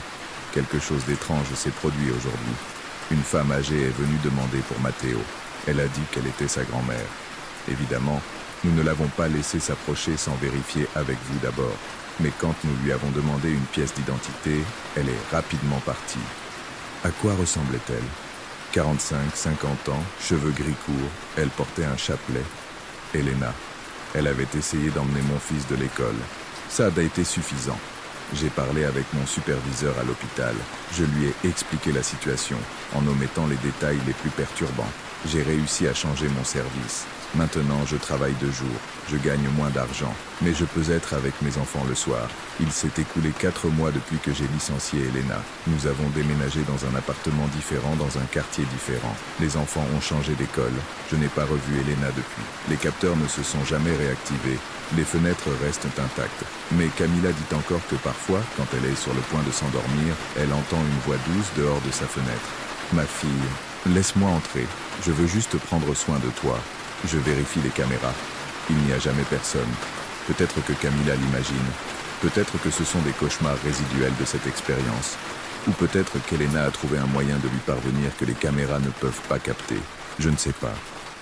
quelque chose d'étrange s'est produit aujourd'hui. Une femme âgée est venue demander pour Matteo. Elle a dit qu'elle était sa grand-mère. Évidemment, nous ne l'avons pas laissé s'approcher sans vérifier avec vous d'abord. Mais quand nous lui avons demandé une pièce d'identité, elle est rapidement partie. À quoi ressemblait-elle? 45, 50 ans, cheveux gris courts, elle portait un chapelet. Elena. Elle avait essayé d'emmener mon fils de l'école. Ça a été suffisant. J'ai parlé avec mon superviseur à l'hôpital. Je lui ai expliqué la situation, en omettant les détails les plus perturbants. J'ai réussi à changer mon service. Maintenant, je travaille 2 jours. Je gagne moins d'argent, mais je peux être avec mes enfants le soir. Il s'est écoulé 4 mois depuis que j'ai licencié Elena. Nous avons déménagé dans un appartement différent, dans un quartier différent. Les enfants ont changé d'école. Je n'ai pas revu Elena depuis. Les capteurs ne se sont jamais réactivés. Les fenêtres restent intactes. Mais Camilla dit encore que parfois, quand elle est sur le point de s'endormir, elle entend une voix douce dehors de sa fenêtre. « Ma fille, laisse-moi entrer. Je veux juste prendre soin de toi. » Je vérifie les caméras. Il n'y a jamais personne. Peut-être que Camilla l'imagine. Peut-être que ce sont des cauchemars résiduels de cette expérience. Ou peut-être qu'Elena a trouvé un moyen de lui parvenir que les caméras ne peuvent pas capter. Je ne sais pas.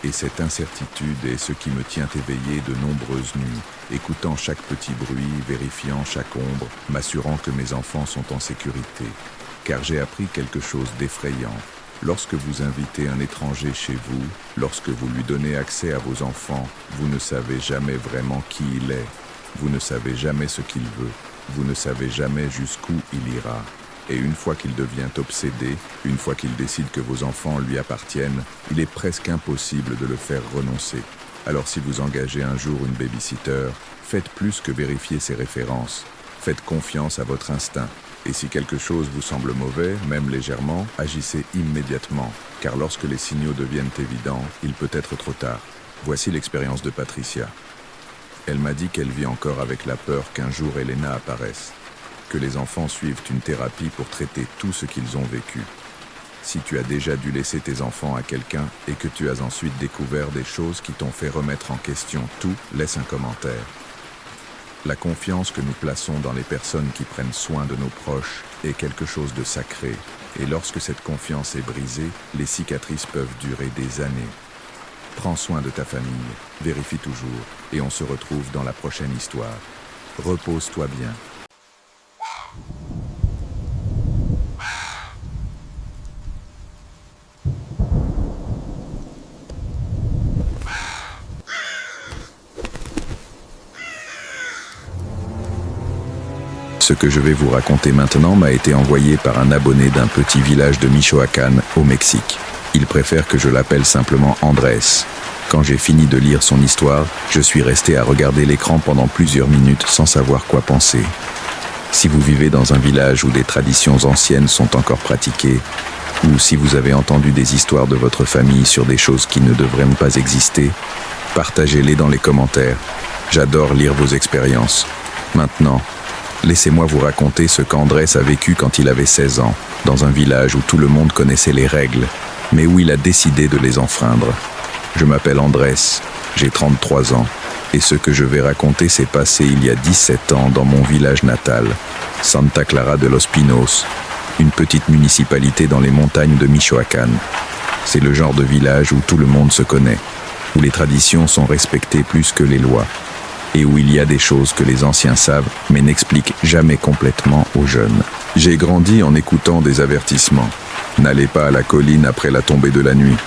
Et cette incertitude est ce qui me tient éveillé de nombreuses nuits, écoutant chaque petit bruit, vérifiant chaque ombre, m'assurant que mes enfants sont en sécurité. Car j'ai appris quelque chose d'effrayant. Lorsque vous invitez un étranger chez vous, lorsque vous lui donnez accès à vos enfants, vous ne savez jamais vraiment qui il est. Vous ne savez jamais ce qu'il veut. Vous ne savez jamais jusqu'où il ira. Et une fois qu'il devient obsédé, une fois qu'il décide que vos enfants lui appartiennent, il est presque impossible de le faire renoncer. Alors si vous engagez un jour une babysitter, faites plus que vérifier ses références. Faites confiance à votre instinct. Et si quelque chose vous semble mauvais, même légèrement, agissez immédiatement, car lorsque les signaux deviennent évidents, il peut être trop tard. Voici l'expérience de Patricia. Elle m'a dit qu'elle vit encore avec la peur qu'un jour Elena apparaisse, que les enfants suivent une thérapie pour traiter tout ce qu'ils ont vécu. Si tu as déjà dû laisser tes enfants à quelqu'un et que tu as ensuite découvert des choses qui t'ont fait remettre en question tout, laisse un commentaire. La confiance que nous plaçons dans les personnes qui prennent soin de nos proches est quelque chose de sacré. Et lorsque cette confiance est brisée, les cicatrices peuvent durer des années. Prends soin de ta famille, vérifie toujours, et on se retrouve dans la prochaine histoire. Repose-toi bien. Ce que je vais vous raconter maintenant m'a été envoyé par un abonné d'un petit village de Michoacán, au Mexique. Il préfère que je l'appelle simplement Andrés. Quand j'ai fini de lire son histoire, je suis resté à regarder l'écran pendant plusieurs minutes sans savoir quoi penser. Si vous vivez dans un village où des traditions anciennes sont encore pratiquées, ou si vous avez entendu des histoires de votre famille sur des choses qui ne devraient pas exister, partagez-les dans les commentaires. J'adore lire vos expériences. Maintenant, laissez-moi vous raconter ce qu'Andrés a vécu quand il avait 16 ans, dans un village où tout le monde connaissait les règles, mais où il a décidé de les enfreindre. Je m'appelle Andrés, j'ai 33 ans, et ce que je vais raconter s'est passé il y a 17 ans dans mon village natal, Santa Clara de los Pinos, une petite municipalité dans les montagnes de Michoacán. C'est le genre de village où tout le monde se connaît, où les traditions sont respectées plus que les lois, et où il y a des choses que les anciens savent mais n'expliquent jamais complètement aux jeunes. J'ai grandi en écoutant des avertissements. N'allez pas à la colline après la tombée de la nuit.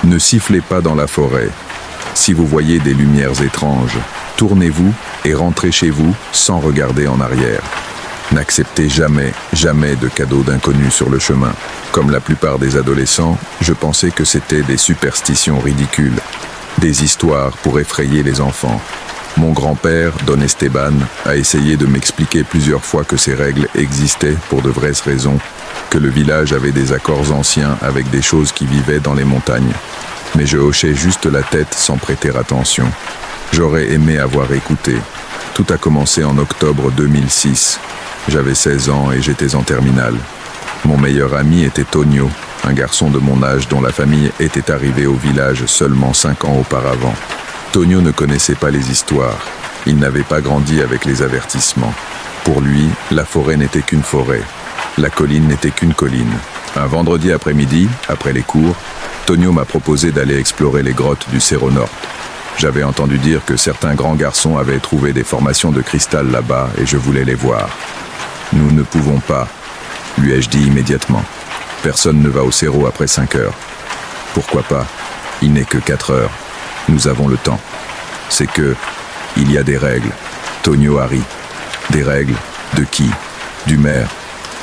Ne sifflez pas dans la forêt. Si vous voyez des lumières étranges, tournez-vous et rentrez chez vous sans regarder en arrière. N'acceptez jamais, jamais de cadeaux d'inconnus sur le chemin. Comme la plupart des adolescents, je pensais que c'était des superstitions ridicules, des histoires pour effrayer les enfants. Mon grand-père, Don Esteban, a essayé de m'expliquer plusieurs fois que ces règles existaient pour de vraies raisons, que le village avait des accords anciens avec des choses qui vivaient dans les montagnes. Mais je hochais juste la tête sans prêter attention. J'aurais aimé avoir écouté. Tout a commencé en octobre 2006. J'avais 16 ans et j'étais en terminale. Mon meilleur ami était Tonio, un garçon de mon âge dont la famille était arrivée au village seulement 5 ans auparavant. Tonio ne connaissait pas les histoires. Il n'avait pas grandi avec les avertissements. Pour lui, la forêt n'était qu'une forêt. La colline n'était qu'une colline. Un vendredi après-midi, après les cours, Tonio m'a proposé d'aller explorer les grottes du Cerro Norte. J'avais entendu dire que certains grands garçons avaient trouvé des formations de cristal là-bas et je voulais les voir. Nous ne pouvons pas, lui ai-je dit immédiatement. Personne ne va au Cerro après 5 heures. Pourquoi pas? Il n'est que 4 heures. Nous avons le temps. C'est que, il y a des règles. Tonio a ri. Des règles? De qui? Du maire.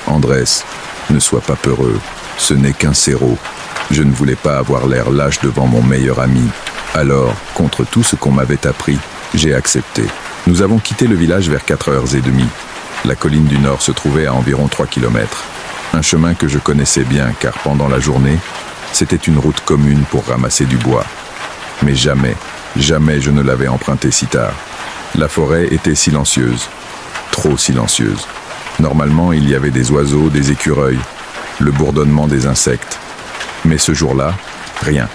Andrés, ne sois pas peureux. Ce n'est qu'un Cerro. Je ne voulais pas avoir l'air lâche devant mon meilleur ami. Alors, contre tout ce qu'on m'avait appris, j'ai accepté. Nous avons quitté le village vers 4h30. La colline du Nord se trouvait à environ 3 km. Un chemin que je connaissais bien car pendant la journée, c'était une route commune pour ramasser du bois. Mais jamais, jamais je ne l'avais emprunté si tard. La forêt était silencieuse, trop silencieuse. Normalement, il y avait des oiseaux, des écureuils, le bourdonnement des insectes. Mais ce jour-là, rien.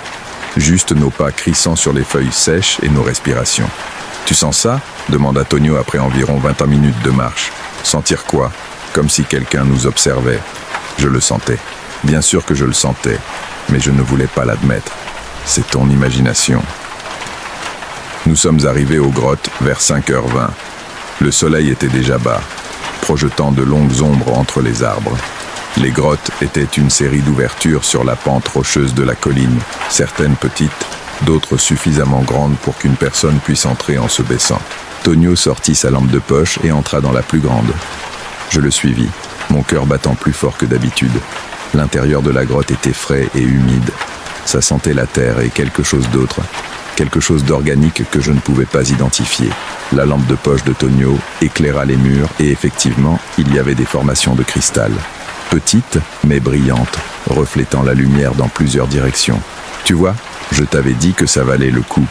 Juste nos pas crissant sur les feuilles sèches et nos respirations. « Tu sens ça ?» demanda Tonio après environ 20 minutes de marche. Sentir quoi? Comme si quelqu'un nous observait. Je le sentais. Bien sûr que je le sentais, mais je ne voulais pas l'admettre. C'est ton imagination. Nous sommes arrivés aux grottes vers 5h20. Le soleil était déjà bas, projetant de longues ombres entre les arbres. Les grottes étaient une série d'ouvertures sur la pente rocheuse de la colline, certaines petites, d'autres suffisamment grandes pour qu'une personne puisse entrer en se baissant. Tonio sortit sa lampe de poche et entra dans la plus grande. Je le suivis, mon cœur battant plus fort que d'habitude. L'intérieur de la grotte était frais et humide. Ça sentait la terre et quelque chose d'autre, quelque chose d'organique que je ne pouvais pas identifier. La lampe de poche de Tonio éclaira les murs et effectivement, il y avait des formations de cristal. Petites, mais brillantes, reflétant la lumière dans plusieurs directions. « Tu vois, je t'avais dit que ça valait le coup »,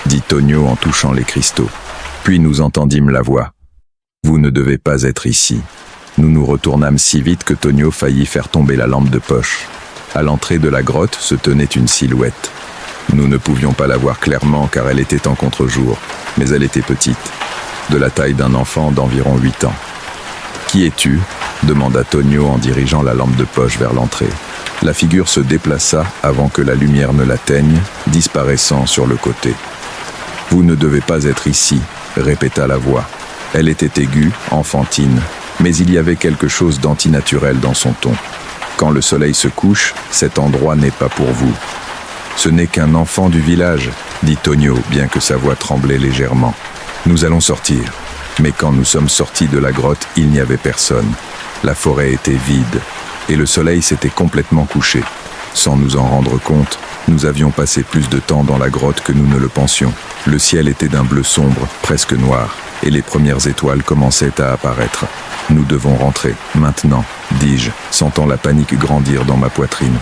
dit Tonio en touchant les cristaux. Puis nous entendîmes la voix. « Vous ne devez pas être ici. » Nous nous retournâmes si vite que Tonio faillit faire tomber la lampe de poche. À l'entrée de la grotte se tenait une silhouette. Nous ne pouvions pas la voir clairement car elle était en contre-jour, mais elle était petite, de la taille d'un enfant d'environ 8 ans. « Qui es-tu » demanda Tonio en dirigeant la lampe de poche vers l'entrée. La figure se déplaça avant que la lumière ne l'atteigne, disparaissant sur le côté. « Vous ne devez pas être ici » répéta la voix. Elle était aiguë, enfantine, mais il y avait quelque chose d'antinaturel dans son ton. Quand le soleil se couche, cet endroit n'est pas pour vous. Ce n'est qu'un enfant du village, dit Tonio, bien que sa voix tremblait légèrement. Nous allons sortir. Mais quand nous sommes sortis de la grotte, il n'y avait personne. La forêt était vide, et le soleil s'était complètement couché. Sans nous en rendre compte, nous avions passé plus de temps dans la grotte que nous ne le pensions. Le ciel était d'un bleu sombre, presque noir, et les premières étoiles commençaient à apparaître. Nous devons rentrer, maintenant, dis-je, sentant la panique grandir dans ma poitrine.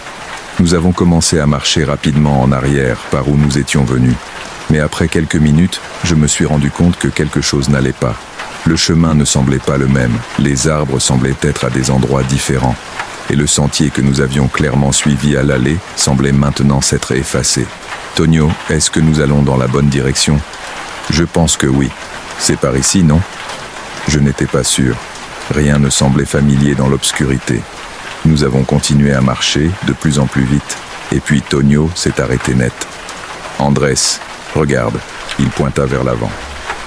Nous avons commencé à marcher rapidement en arrière, par où nous étions venus. Mais après quelques minutes, je me suis rendu compte que quelque chose n'allait pas. Le chemin ne semblait pas le même, les arbres semblaient être à des endroits différents. Et le sentier que nous avions clairement suivi à l'aller semblait maintenant s'être effacé. « Tonio, est-ce que nous allons dans la bonne direction ?» « Je pense que oui. C'est par ici, non ?» Je n'étais pas sûr. Rien ne semblait familier dans l'obscurité. Nous avons continué à marcher, de plus en plus vite. Et puis Tonio s'est arrêté net. « Andrés, regarde. » Il pointa vers l'avant.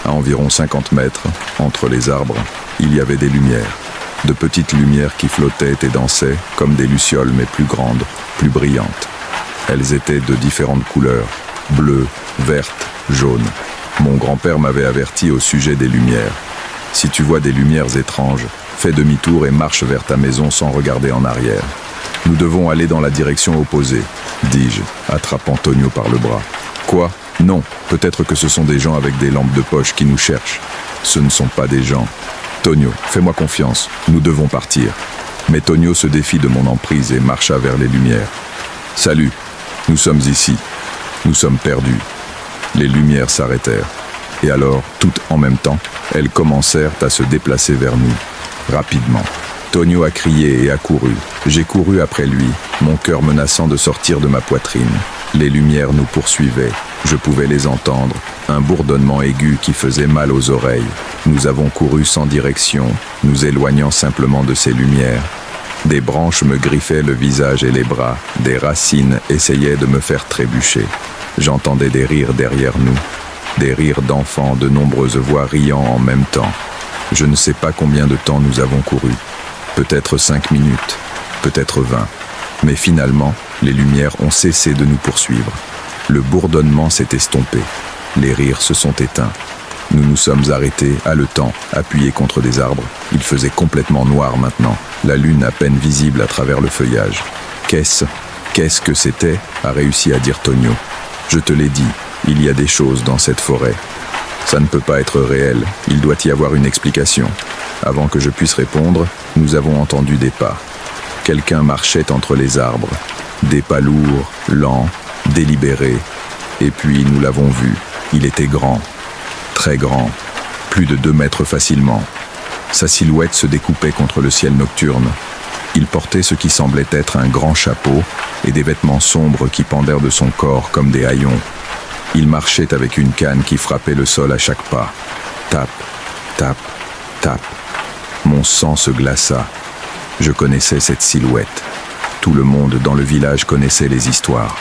À environ 50 mètres, entre les arbres, il y avait des lumières. De petites lumières qui flottaient et dansaient, comme des lucioles mais plus grandes, plus brillantes. Elles étaient de différentes couleurs, bleues, vertes, jaunes. Mon grand-père m'avait averti au sujet des lumières. Si tu vois des lumières étranges, fais demi-tour et marche vers ta maison sans regarder en arrière. Nous devons aller dans la direction opposée, dis-je, attrapant Tonio par le bras. Quoi ? Non, peut-être que ce sont des gens avec des lampes de poche qui nous cherchent. Ce ne sont pas des gens. Tonio, fais-moi confiance, nous devons partir. Mais Tonio se défit de mon emprise et marcha vers les lumières. Salut, nous sommes ici. Nous sommes perdus. Les lumières s'arrêtèrent. Et alors, toutes en même temps, elles commencèrent à se déplacer vers nous, rapidement. Tonio a crié et a couru. J'ai couru après lui, mon cœur menaçant de sortir de ma poitrine. Les lumières nous poursuivaient. Je pouvais les entendre, un bourdonnement aigu qui faisait mal aux oreilles. Nous avons couru sans direction, nous éloignant simplement de ces lumières. Des branches me griffaient le visage et les bras, des racines essayaient de me faire trébucher. J'entendais des rires derrière nous, des rires d'enfants, de nombreuses voix riant en même temps. Je ne sais pas combien de temps nous avons couru. Peut-être 5 minutes, peut-être 20. Mais finalement, les lumières ont cessé de nous poursuivre. Le bourdonnement s'est estompé. Les rires se sont éteints. Nous nous sommes arrêtés, haletants, appuyés contre des arbres. Il faisait complètement noir maintenant, la lune à peine visible à travers le feuillage. Qu'est-ce que c'était ? A réussi à dire Tonio. Je te l'ai dit, il y a des choses dans cette forêt. Ça ne peut pas être réel, il doit y avoir une explication. Avant que je puisse répondre, nous avons entendu des pas. Quelqu'un marchait entre les arbres. Des pas lourds, lents, délibérés. Et puis nous l'avons vu, il était grand. Très grand, plus de 2 mètres facilement. Sa silhouette se découpait contre le ciel nocturne. Il portait ce qui semblait être un grand chapeau et des vêtements sombres qui pendèrent de son corps comme des haillons. Il marchait avec une canne qui frappait le sol à chaque pas. Tape, tape, tape. Mon sang se glaça. Je connaissais cette silhouette. Tout le monde dans le village connaissait les histoires.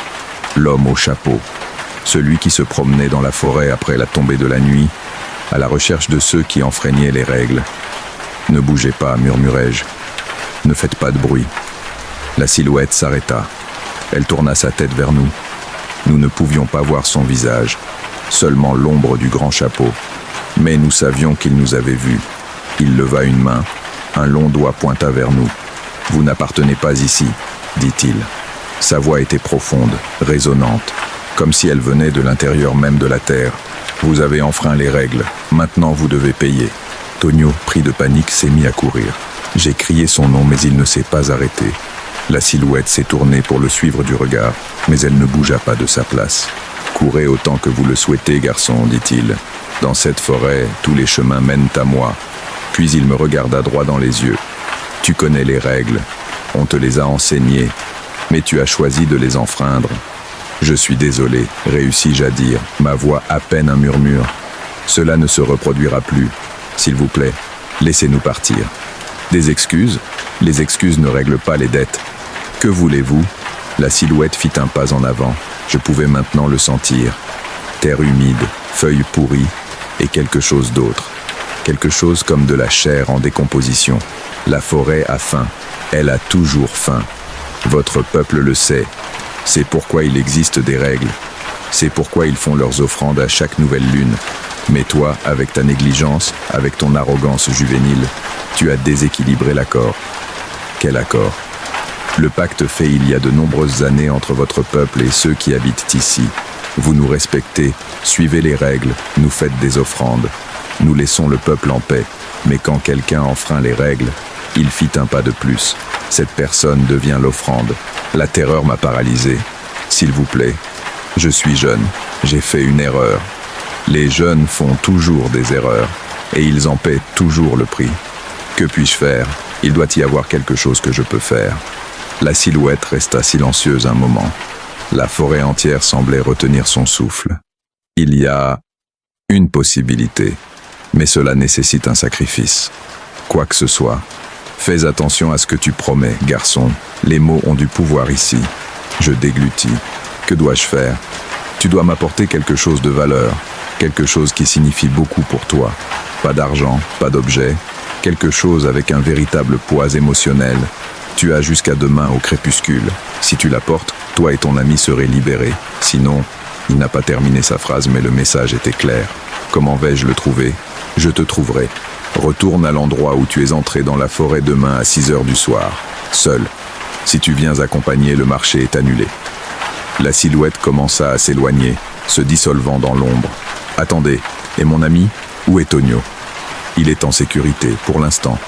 L'homme au chapeau, celui qui se promenait dans la forêt après la tombée de la nuit, à la recherche de ceux qui enfreignaient les règles. « Ne bougez pas, murmurai-je. Ne faites pas de bruit. La silhouette s'arrêta. Elle tourna sa tête vers nous. Nous ne pouvions pas voir son visage, seulement l'ombre du grand chapeau. Mais nous savions qu'il nous avait vus. Il leva une main. Un long doigt pointa vers nous. « Vous n'appartenez pas ici », dit-il. Sa voix était profonde, résonnante, comme si elle venait de l'intérieur même de la terre. « Vous avez enfreint les règles. Maintenant vous devez payer. » Tonio, pris de panique, s'est mis à courir. J'ai crié son nom, mais il ne s'est pas arrêté. La silhouette s'est tournée pour le suivre du regard, mais elle ne bougea pas de sa place. « Courez autant que vous le souhaitez, garçon, dit-il. Dans cette forêt, tous les chemins mènent à moi. » Puis il me regarda droit dans les yeux. « Tu connais les règles. On te les a enseignées, mais tu as choisi de les enfreindre. » « Je suis désolé, réussis-je à dire, ma voix à peine un murmure. Cela ne se reproduira plus. S'il vous plaît, laissez-nous partir. » Des excuses? Les excuses ne règlent pas les dettes. Que voulez-vous? La silhouette fit un pas en avant. Je pouvais maintenant le sentir. Terre humide, feuilles pourries et quelque chose d'autre. Quelque chose comme de la chair en décomposition. La forêt a faim. Elle a toujours faim. Votre peuple le sait. C'est pourquoi il existe des règles. C'est pourquoi ils font leurs offrandes à chaque nouvelle lune. Mais toi, avec ta négligence, avec ton arrogance juvénile, tu as déséquilibré l'accord. Quel accord? Le pacte fait il y a de nombreuses années entre votre peuple et ceux qui habitent ici. Vous nous respectez, suivez les règles, nous faites des offrandes. Nous laissons le peuple en paix. Mais quand quelqu'un enfreint les règles, il fit un pas de plus. Cette personne devient l'offrande. La terreur m'a paralysé. S'il vous plaît, je suis jeune, j'ai fait une erreur. Les jeunes font toujours des erreurs, et ils en paient toujours le prix. Que puis-je faire? Il doit y avoir quelque chose que je peux faire. La silhouette resta silencieuse un moment. La forêt entière semblait retenir son souffle. Il y a une possibilité, mais cela nécessite un sacrifice. Quoi que ce soit, fais attention à ce que tu promets, garçon. Les mots ont du pouvoir ici. Je déglutis. Que dois-je faire? Tu dois m'apporter quelque chose de valeur, quelque chose qui signifie beaucoup pour toi. Pas d'argent, pas d'objet, quelque chose avec un véritable poids émotionnel. Tu as jusqu'à demain au crépuscule. Si tu l'apportes, toi et ton ami serez libérés. Sinon, il n'a pas terminé sa phrase, mais le message était clair. Comment vais-je le trouver? Je te trouverai. Retourne à l'endroit où tu es entré dans la forêt demain à 6 heures du soir, seul. Si tu viens accompagner, le marché est annulé. La silhouette commença à s'éloigner, se dissolvant dans l'ombre. Attendez, et mon ami, où est Tonio? Il est en sécurité, pour l'instant.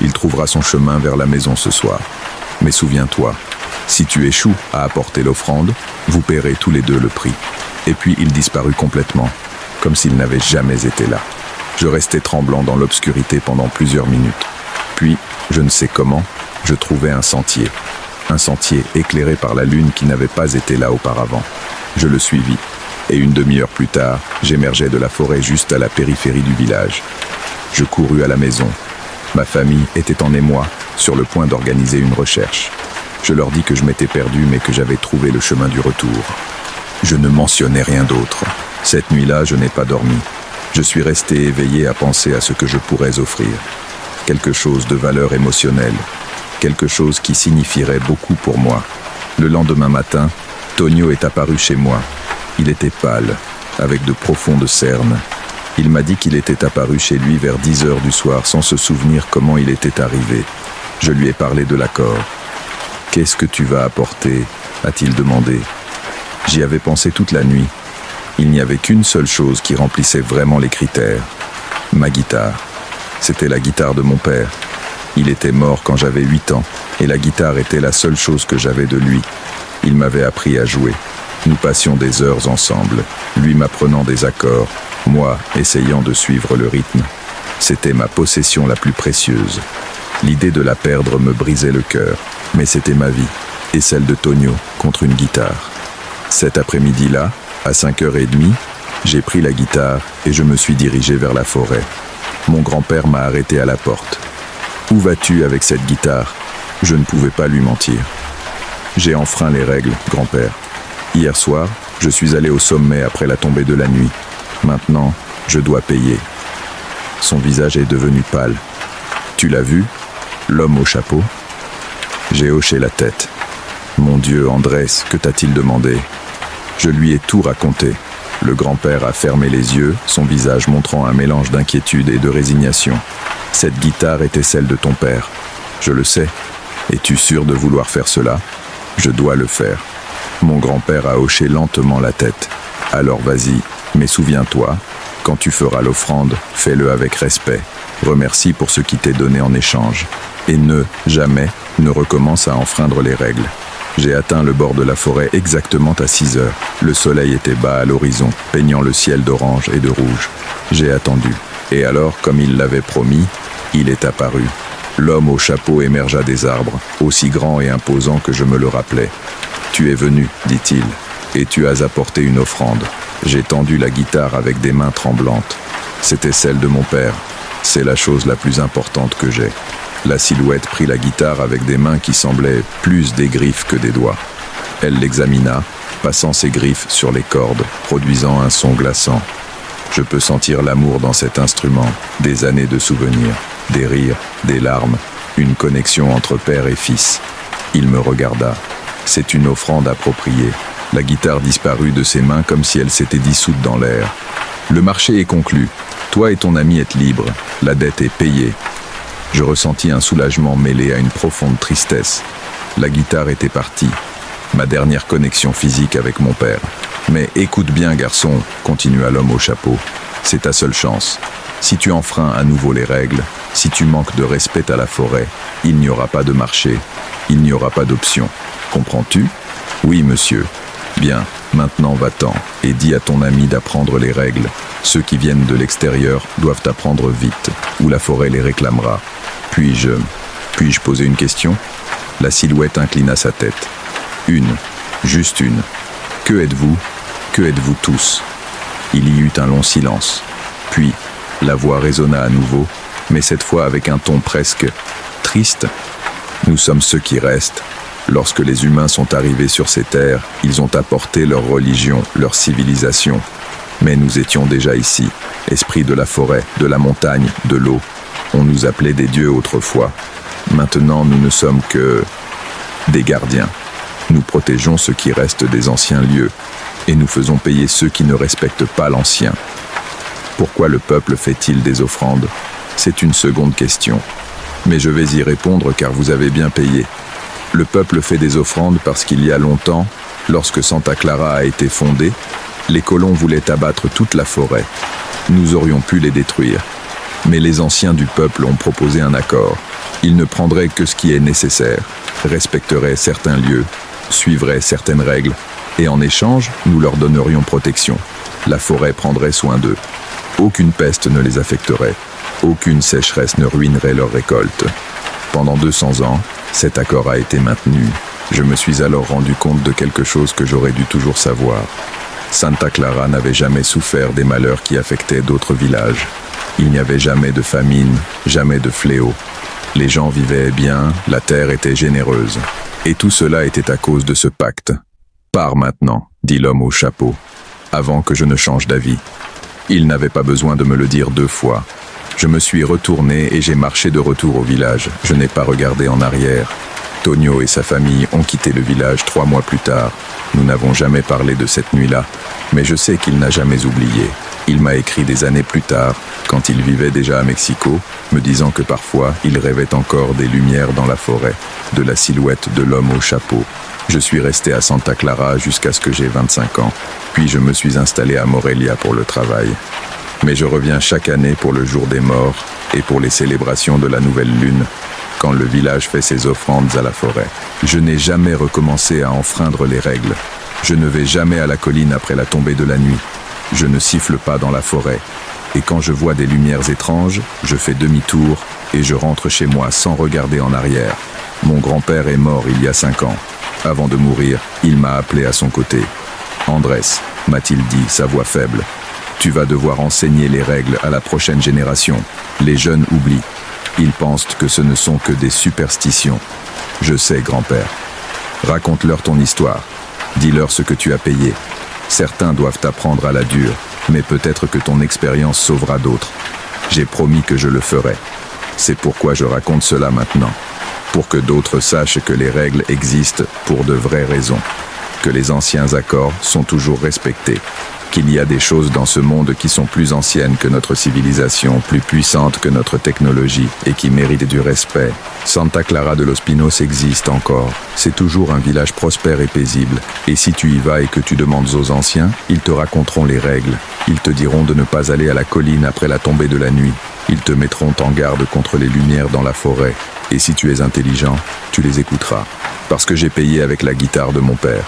Il trouvera son chemin vers la maison ce soir. Mais souviens-toi, si tu échoues à apporter l'offrande, vous paierez tous les deux le prix. Et puis il disparut complètement, comme s'il n'avait jamais été là. Je restais tremblant dans l'obscurité pendant plusieurs minutes. Puis, je ne sais comment, je trouvai un sentier éclairé par la lune qui n'avait pas été là auparavant. Je le suivis, et une demi-heure plus tard, j'émergeais de la forêt juste à la périphérie du village. Je courus à la maison. Ma famille était en émoi, sur le point d'organiser une recherche. Je leur dis que je m'étais perdu, mais que j'avais trouvé le chemin du retour. Je ne mentionnais rien d'autre. Cette nuit-là, je n'ai pas dormi. Je suis resté éveillé à penser à ce que je pourrais offrir. Quelque chose de valeur émotionnelle. Quelque chose qui signifierait beaucoup pour moi. Le lendemain matin, Tonio est apparu chez moi. Il était pâle, avec de profondes cernes. Il m'a dit qu'il était apparu chez lui vers 10 heures du soir sans se souvenir comment il était arrivé. Je lui ai parlé de l'accord. « Qu'est-ce que tu vas apporter ?» a-t-il demandé. J'y avais pensé toute la nuit. Il n'y avait qu'une seule chose qui remplissait vraiment les critères. Ma guitare. C'était la guitare de mon père. Il était mort quand j'avais 8 ans, et la guitare était la seule chose que j'avais de lui. Il m'avait appris à jouer. Nous passions des heures ensemble, lui m'apprenant des accords, moi essayant de suivre le rythme. C'était ma possession la plus précieuse. L'idée de la perdre me brisait le cœur, mais c'était ma vie, et celle de Tonio contre une guitare. Cet après-midi-là, à 5h30, j'ai pris la guitare et je me suis dirigé vers la forêt. Mon grand-père m'a arrêté à la porte. « Où vas-tu avec cette guitare ?» Je ne pouvais pas lui mentir. « J'ai enfreint les règles, grand-père. Hier soir, je suis allé au sommet après la tombée de la nuit. Maintenant, je dois payer. » Son visage est devenu pâle. « Tu l'as vu, l'homme au chapeau ?» J'ai hoché la tête. Mon Dieu, Andrés, que t'a-t-il demandé? Je lui ai tout raconté. Le grand-père a fermé les yeux, son visage montrant un mélange d'inquiétude et de résignation. Cette guitare était celle de ton père. Je le sais. Es-tu sûr de vouloir faire cela? Je dois le faire. Mon grand-père a hoché lentement la tête. Alors vas-y, mais souviens-toi, quand tu feras l'offrande, fais-le avec respect. Remercie pour ce qui t'est donné en échange. Et jamais, ne recommence à enfreindre les règles. J'ai atteint le bord de la forêt exactement à 6 heures. Le soleil était bas à l'horizon, peignant le ciel d'orange et de rouge. J'ai attendu. Et alors, comme il l'avait promis, il est apparu. L'homme au chapeau émergea des arbres, aussi grand et imposant que je me le rappelais. « Tu es venu, dit-il, et tu as apporté une offrande. » J'ai tendu la guitare avec des mains tremblantes. C'était celle de mon père. C'est la chose la plus importante que j'ai. La silhouette prit la guitare avec des mains qui semblaient plus des griffes que des doigts. Elle l'examina, passant ses griffes sur les cordes, produisant un son glaçant. Je peux sentir l'amour dans cet instrument, des années de souvenirs, des rires, des larmes, une connexion entre père et fils. Il me regarda. C'est une offrande appropriée. La guitare disparut de ses mains comme si elle s'était dissoute dans l'air. Le marché est conclu. Toi et ton ami êtes libres. La dette est payée. Je ressentis un soulagement mêlé à une profonde tristesse. La guitare était partie. Ma dernière connexion physique avec mon père. Mais écoute bien, garçon, continua l'homme au chapeau. C'est ta seule chance. Si tu enfreins à nouveau les règles, si tu manques de respect à la forêt, il n'y aura pas de marché. Il n'y aura pas d'option. Comprends-tu? Oui, monsieur. Bien, maintenant va-t'en et dis à ton ami d'apprendre les règles. Ceux qui viennent de l'extérieur doivent apprendre vite, ou la forêt les réclamera. Puis-je poser une question? La silhouette inclina sa tête. Une, juste une. Que êtes-vous? Que êtes-vous tous? Il y eut un long silence. Puis, la voix résonna à nouveau, mais cette fois avec un ton presque triste. Nous sommes ceux qui restent. Lorsque les humains sont arrivés sur ces terres, ils ont apporté leur religion, leur civilisation. Mais nous étions déjà ici, esprits de la forêt, de la montagne, de l'eau. On nous appelait des dieux autrefois. Maintenant, nous ne sommes que des gardiens. Nous protégeons ce qui reste des anciens lieux, et nous faisons payer ceux qui ne respectent pas l'ancien. Pourquoi le peuple fait-il des offrandes? C'est une seconde question. Mais je vais y répondre car vous avez bien payé. Le peuple fait des offrandes parce qu'il y a longtemps, lorsque Santa Clara a été fondée, les colons voulaient abattre toute la forêt. Nous aurions pu les détruire. Mais les anciens du peuple ont proposé un accord. Ils ne prendraient que ce qui est nécessaire, respecteraient certains lieux, suivraient certaines règles, et en échange, nous leur donnerions protection. La forêt prendrait soin d'eux. Aucune peste ne les affecterait. Aucune sécheresse ne ruinerait leur récolte. Pendant 200 ans, cet accord a été maintenu. Je me suis alors rendu compte de quelque chose que j'aurais dû toujours savoir. Santa Clara n'avait jamais souffert des malheurs qui affectaient d'autres villages. Il n'y avait jamais de famine, jamais de fléau. Les gens vivaient bien, la terre était généreuse. Et tout cela était à cause de ce pacte. « Pars maintenant », dit l'homme au chapeau, avant que je ne change d'avis. Il n'avait pas besoin de me le dire 2 fois. Je me suis retourné et j'ai marché de retour au village. Je n'ai pas regardé en arrière. Tonio et sa famille ont quitté le village 3 mois plus tard. Nous n'avons jamais parlé de cette nuit-là, mais je sais qu'il n'a jamais oublié. Il m'a écrit des années plus tard, quand il vivait déjà à Mexico, me disant que parfois il rêvait encore des lumières dans la forêt, de la silhouette de l'homme au chapeau. Je suis resté à Santa Clara jusqu'à ce que j'ai 25 ans, puis je me suis installé à Morelia pour le travail. Mais je reviens chaque année pour le jour des morts et pour les célébrations de la nouvelle lune, quand le village fait ses offrandes à la forêt. Je n'ai jamais recommencé à enfreindre les règles. Je ne vais jamais à la colline après la tombée de la nuit. Je ne siffle pas dans la forêt. Et quand je vois des lumières étranges, je fais demi-tour et je rentre chez moi sans regarder en arrière. Mon grand-père est mort il y a 5 ans. Avant de mourir, il m'a appelé à son côté. « Andrés », m'a-t-il dit, sa voix faible, « tu vas devoir enseigner les règles à la prochaine génération. Les jeunes oublient. Ils pensent que ce ne sont que des superstitions. Je sais, grand-père. Raconte-leur ton histoire. Dis-leur ce que tu as payé. Certains doivent apprendre à la dure, mais peut-être que ton expérience sauvera d'autres. J'ai promis que je le ferai. C'est pourquoi je raconte cela maintenant. pour que d'autres sachent que les règles existent pour de vraies raisons, que les anciens accords sont toujours respectés, qu'il y a des choses dans ce monde qui sont plus anciennes que notre civilisation, plus puissantes que notre technologie et qui méritent du respect. Santa Clara de los Pinos existe encore. C'est toujours un village prospère et paisible. Et si tu y vas et que tu demandes aux anciens, ils te raconteront les règles. Ils te diront de ne pas aller à la colline après la tombée de la nuit. Ils te mettront en garde contre les lumières dans la forêt. Et si tu es intelligent, tu les écouteras. Parce que j'ai payé avec la guitare de mon père.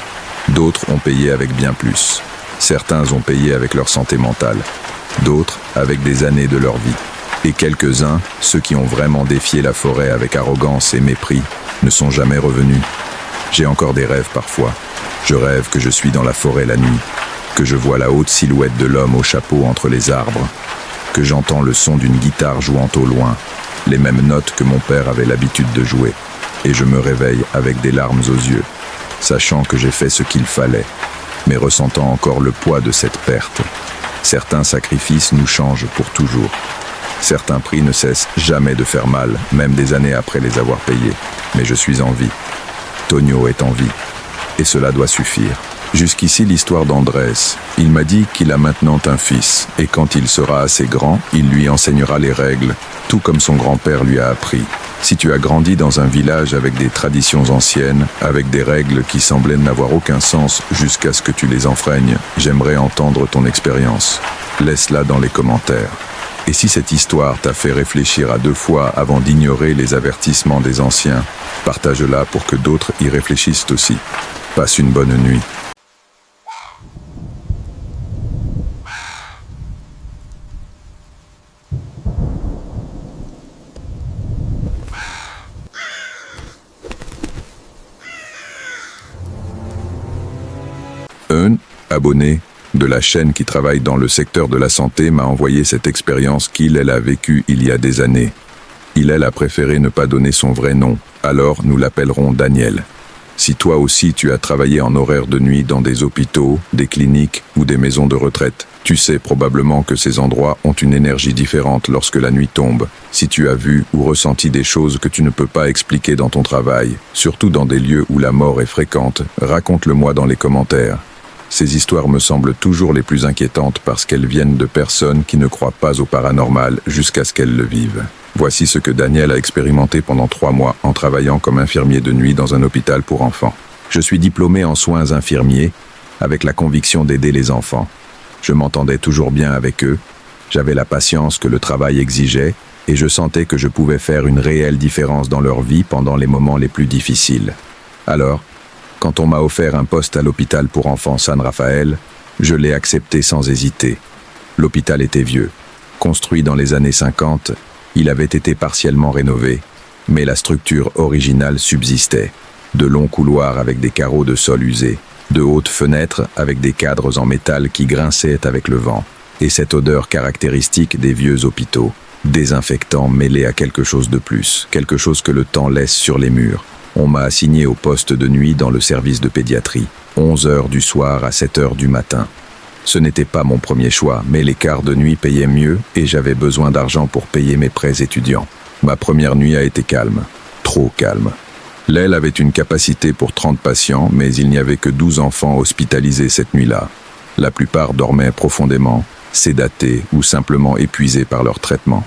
D'autres ont payé avec bien plus. Certains ont payé avec leur santé mentale, d'autres avec des années de leur vie. Et quelques-uns, ceux qui ont vraiment défié la forêt avec arrogance et mépris, ne sont jamais revenus. J'ai encore des rêves parfois. Je rêve que je suis dans la forêt la nuit, que je vois la haute silhouette de l'homme au chapeau entre les arbres, que j'entends le son d'une guitare jouant au loin, les mêmes notes que mon père avait l'habitude de jouer. Et je me réveille avec des larmes aux yeux, sachant que j'ai fait ce qu'il fallait, mais ressentant encore le poids de cette perte. Certains sacrifices nous changent pour toujours. Certains prix ne cessent jamais de faire mal, même des années après les avoir payés. Mais je suis en vie. Tonio est en vie. Et cela doit suffire. Jusqu'ici l'histoire d'Andrés. Il m'a dit qu'il a maintenant un fils, et quand il sera assez grand, il lui enseignera les règles, tout comme son grand-père lui a appris. Si tu as grandi dans un village avec des traditions anciennes, avec des règles qui semblaient n'avoir aucun sens jusqu'à ce que tu les enfreignes, j'aimerais entendre ton expérience. Laisse-la dans les commentaires. Et si cette histoire t'a fait réfléchir à 2 fois avant d'ignorer les avertissements des anciens, partage-la pour que d'autres y réfléchissent aussi. Passe une bonne nuit. Un abonné de la chaîne qui travaille dans le secteur de la santé m'a envoyé cette expérience elle a vécue il y a des années. Elle a préféré ne pas donner son vrai nom, alors nous l'appellerons Daniel. Si toi aussi tu as travaillé en horaire de nuit dans des hôpitaux, des cliniques ou des maisons de retraite, tu sais probablement que ces endroits ont une énergie différente lorsque la nuit tombe. Si tu as vu ou ressenti des choses que tu ne peux pas expliquer dans ton travail, surtout dans des lieux où la mort est fréquente, raconte-le-moi dans les commentaires. Ces histoires me semblent toujours les plus inquiétantes parce qu'elles viennent de personnes qui ne croient pas au paranormal jusqu'à ce qu'elles le vivent. Voici ce que Daniel a expérimenté pendant 3 mois en travaillant comme infirmier de nuit dans un hôpital pour enfants. Je suis diplômé en soins infirmiers avec la conviction d'aider les enfants. Je m'entendais toujours bien avec eux, j'avais la patience que le travail exigeait et je sentais que je pouvais faire une réelle différence dans leur vie pendant les moments les plus difficiles. Alors, quand on m'a offert un poste à l'hôpital pour enfants San Rafael, je l'ai accepté sans hésiter. L'hôpital était vieux. Construit dans les années 50, il avait été partiellement rénové, mais la structure originale subsistait. De longs couloirs avec des carreaux de sol usés, de hautes fenêtres avec des cadres en métal qui grinçaient avec le vent, et cette odeur caractéristique des vieux hôpitaux, désinfectant mêlé à quelque chose de plus, quelque chose que le temps laisse sur les murs. On m'a assigné au poste de nuit dans le service de pédiatrie, 11h du soir à 7h du matin. Ce n'était pas mon premier choix, mais les quarts de nuit payaient mieux et j'avais besoin d'argent pour payer mes prêts étudiants. Ma première nuit a été calme, trop calme. L'aile avait une capacité pour 30 patients, mais il n'y avait que 12 enfants hospitalisés cette nuit-là. La plupart dormaient profondément, sédatés ou simplement épuisés par leur traitement.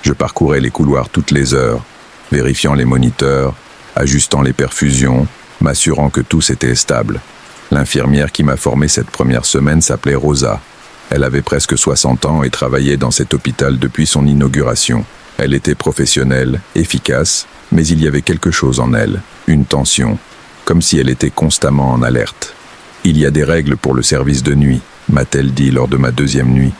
Je parcourais les couloirs toutes les heures, vérifiant les moniteurs, ajustant les perfusions, m'assurant que tous étaient stables. L'infirmière qui m'a formé cette première semaine s'appelait Rosa. Elle avait presque 60 ans et travaillait dans cet hôpital depuis son inauguration. Elle était professionnelle, efficace, mais il y avait quelque chose en elle, une tension, comme si elle était constamment en alerte. « Il y a des règles pour le service de nuit », m'a-t-elle dit lors de ma 2e nuit.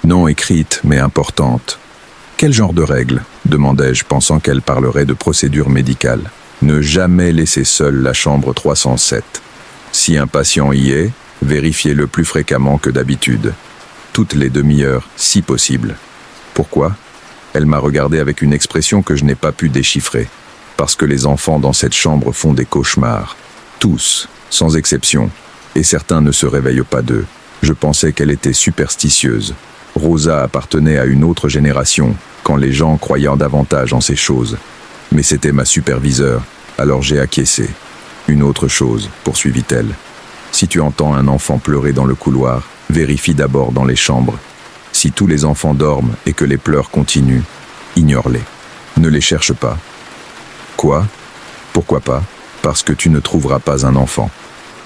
Non écrites, mais importantes. « Quel genre de règles ?» demandai-je, pensant qu'elle parlerait de procédures médicales. Ne jamais laisser seule la chambre 307. Si un patient y est, vérifiez-le plus fréquemment que d'habitude. Toutes les demi-heures, si possible. Pourquoi ? Elle m'a regardé avec une expression que je n'ai pas pu déchiffrer. Parce que les enfants dans cette chambre font des cauchemars. Tous, sans exception. Et certains ne se réveillent pas d'eux. Je pensais qu'elle était superstitieuse. Rosa appartenait à une autre génération, quand les gens croyaient davantage en ces choses. Mais c'était ma superviseure, alors j'ai acquiescé. Une autre chose, poursuivit-elle. Si tu entends un enfant pleurer dans le couloir, vérifie d'abord dans les chambres. Si tous les enfants dorment et que les pleurs continuent, ignore-les. Ne les cherche pas. Quoi? Pourquoi pas? Parce que tu ne trouveras pas un enfant.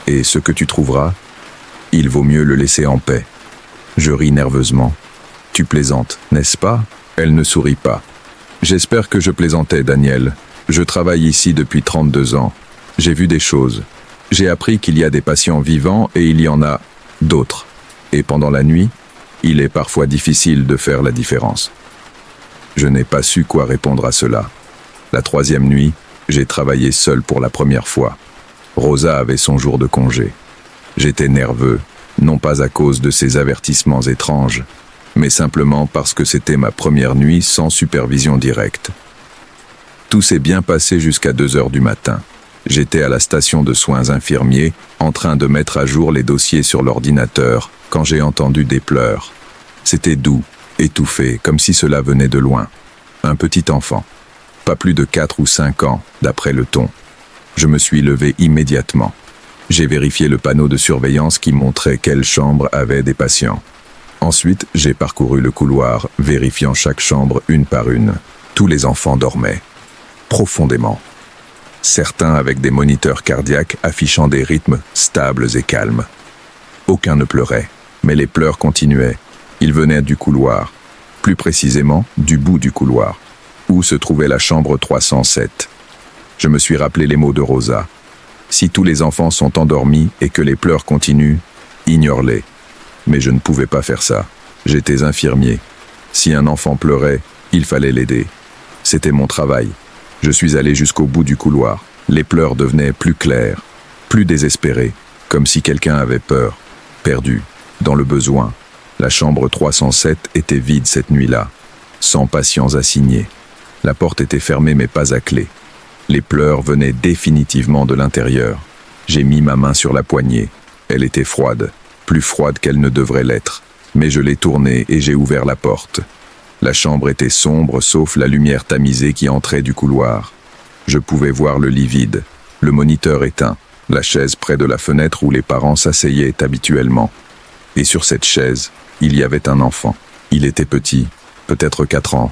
Et ce que tu trouveras, il vaut mieux le laisser en paix. Je ris nerveusement. Tu plaisantes, n'est-ce pas? Elle ne sourit pas. J'espère que je plaisantais, Daniel. Je travaille ici depuis 32 ans. J'ai vu des choses. J'ai appris qu'il y a des patients vivants et il y en a d'autres. Et pendant la nuit, il est parfois difficile de faire la différence. Je n'ai pas su quoi répondre à cela. La troisième nuit, j'ai travaillé seul pour la première fois. Rosa avait son jour de congé. J'étais nerveux, non pas à cause de ces avertissements étranges, mais simplement parce que c'était ma première nuit sans supervision directe. Tout s'est bien passé jusqu'à 2 heures du matin. J'étais à la station de soins infirmiers, en train de mettre à jour les dossiers sur l'ordinateur, quand j'ai entendu des pleurs. C'était doux, étouffé, comme si cela venait de loin. Un petit enfant. Pas plus de 4 ou 5 ans, d'après le ton. Je me suis levé immédiatement. J'ai vérifié le panneau de surveillance qui montrait quelle chambre avait des patients. Ensuite, j'ai parcouru le couloir, vérifiant chaque chambre une par une. Tous les enfants dormaient. Profondément. Certains avec des moniteurs cardiaques affichant des rythmes stables et calmes. Aucun ne pleurait, mais les pleurs continuaient. Ils venaient du couloir, plus précisément du bout du couloir, où se trouvait la chambre 307. Je me suis rappelé les mots de Rosa. Si tous les enfants sont endormis et que les pleurs continuent, ignore-les. Mais je ne pouvais pas faire ça. J'étais infirmier. Si un enfant pleurait, il fallait l'aider. C'était mon travail. Je suis allé jusqu'au bout du couloir. Les pleurs devenaient plus clairs, plus désespérés, comme si quelqu'un avait peur, perdu, dans le besoin. La chambre 307 était vide cette nuit-là, sans patients assignés. La porte était fermée mais pas à clé. Les pleurs venaient définitivement de l'intérieur. J'ai mis ma main sur la poignée. Elle était froide, plus froide qu'elle ne devrait l'être. Mais je l'ai tournée et j'ai ouvert la porte. La chambre était sombre sauf la lumière tamisée qui entrait du couloir. Je pouvais voir le lit vide, le moniteur éteint, la chaise près de la fenêtre où les parents s'asseyaient habituellement. Et sur cette chaise, il y avait un enfant. Il était petit, peut-être 4 ans.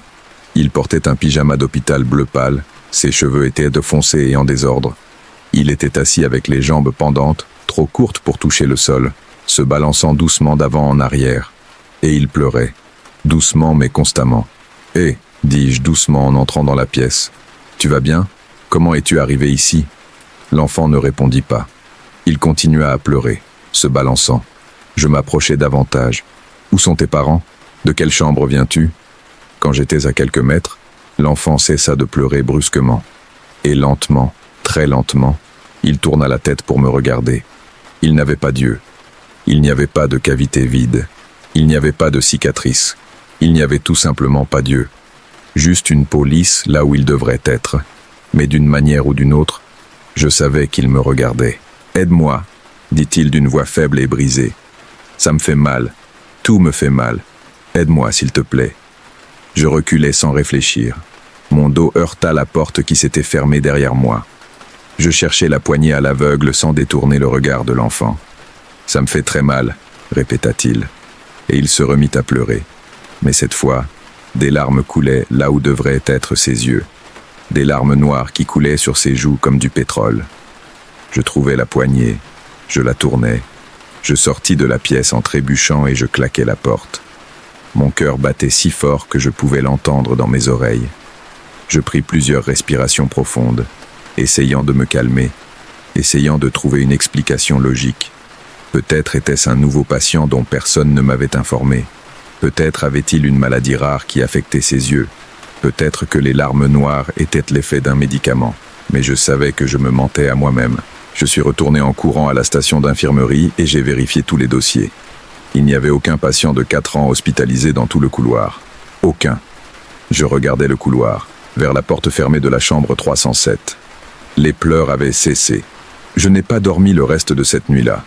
Il portait un pyjama d'hôpital bleu pâle, ses cheveux étaient foncés et en désordre. Il était assis avec les jambes pendantes, trop courtes pour toucher le sol, se balançant doucement d'avant en arrière. Et il pleurait. Doucement mais constamment. « Hé !» dis-je doucement en entrant dans la pièce. « Tu vas bien? Comment es-tu arrivé ici ?» L'enfant ne répondit pas. Il continua à pleurer, se balançant. Je m'approchai davantage. « Où sont tes parents? De quelle chambre viens-tu » Quand j'étais à quelques mètres, l'enfant cessa de pleurer brusquement. Et lentement, très lentement, il tourna la tête pour me regarder. Il n'avait pas d'yeux. Il n'y avait pas de cavité vide. Il n'y avait pas de cicatrice. Il n'y avait tout simplement pas d'yeux. Juste une peau lisse là où il devrait être. Mais d'une manière ou d'une autre, je savais qu'il me regardait. « Aide-moi » dit-il d'une voix faible et brisée. « Ça me fait mal. Tout me fait mal. Aide-moi, s'il te plaît. » Je reculai sans réfléchir. Mon dos heurta la porte qui s'était fermée derrière moi. Je cherchai la poignée à l'aveugle sans détourner le regard de l'enfant. « Ça me fait très mal » répéta-t-il. Et il se remit à pleurer. Mais cette fois, des larmes coulaient là où devraient être ses yeux. Des larmes noires qui coulaient sur ses joues comme du pétrole. Je trouvai la poignée, je la tournai. Je sortis de la pièce en trébuchant et je claquai la porte. Mon cœur battait si fort que je pouvais l'entendre dans mes oreilles. Je pris plusieurs respirations profondes, essayant de me calmer, essayant de trouver une explication logique. Peut-être était-ce un nouveau patient dont personne ne m'avait informé. Peut-être avait-il une maladie rare qui affectait ses yeux. Peut-être que les larmes noires étaient l'effet d'un médicament. Mais je savais que je me mentais à moi-même. Je suis retourné en courant à la station d'infirmerie et j'ai vérifié tous les dossiers. Il n'y avait aucun patient de 4 ans hospitalisé dans tout le couloir. Aucun. Je regardais le couloir, vers la porte fermée de la chambre 307. Les pleurs avaient cessé. Je n'ai pas dormi le reste de cette nuit-là.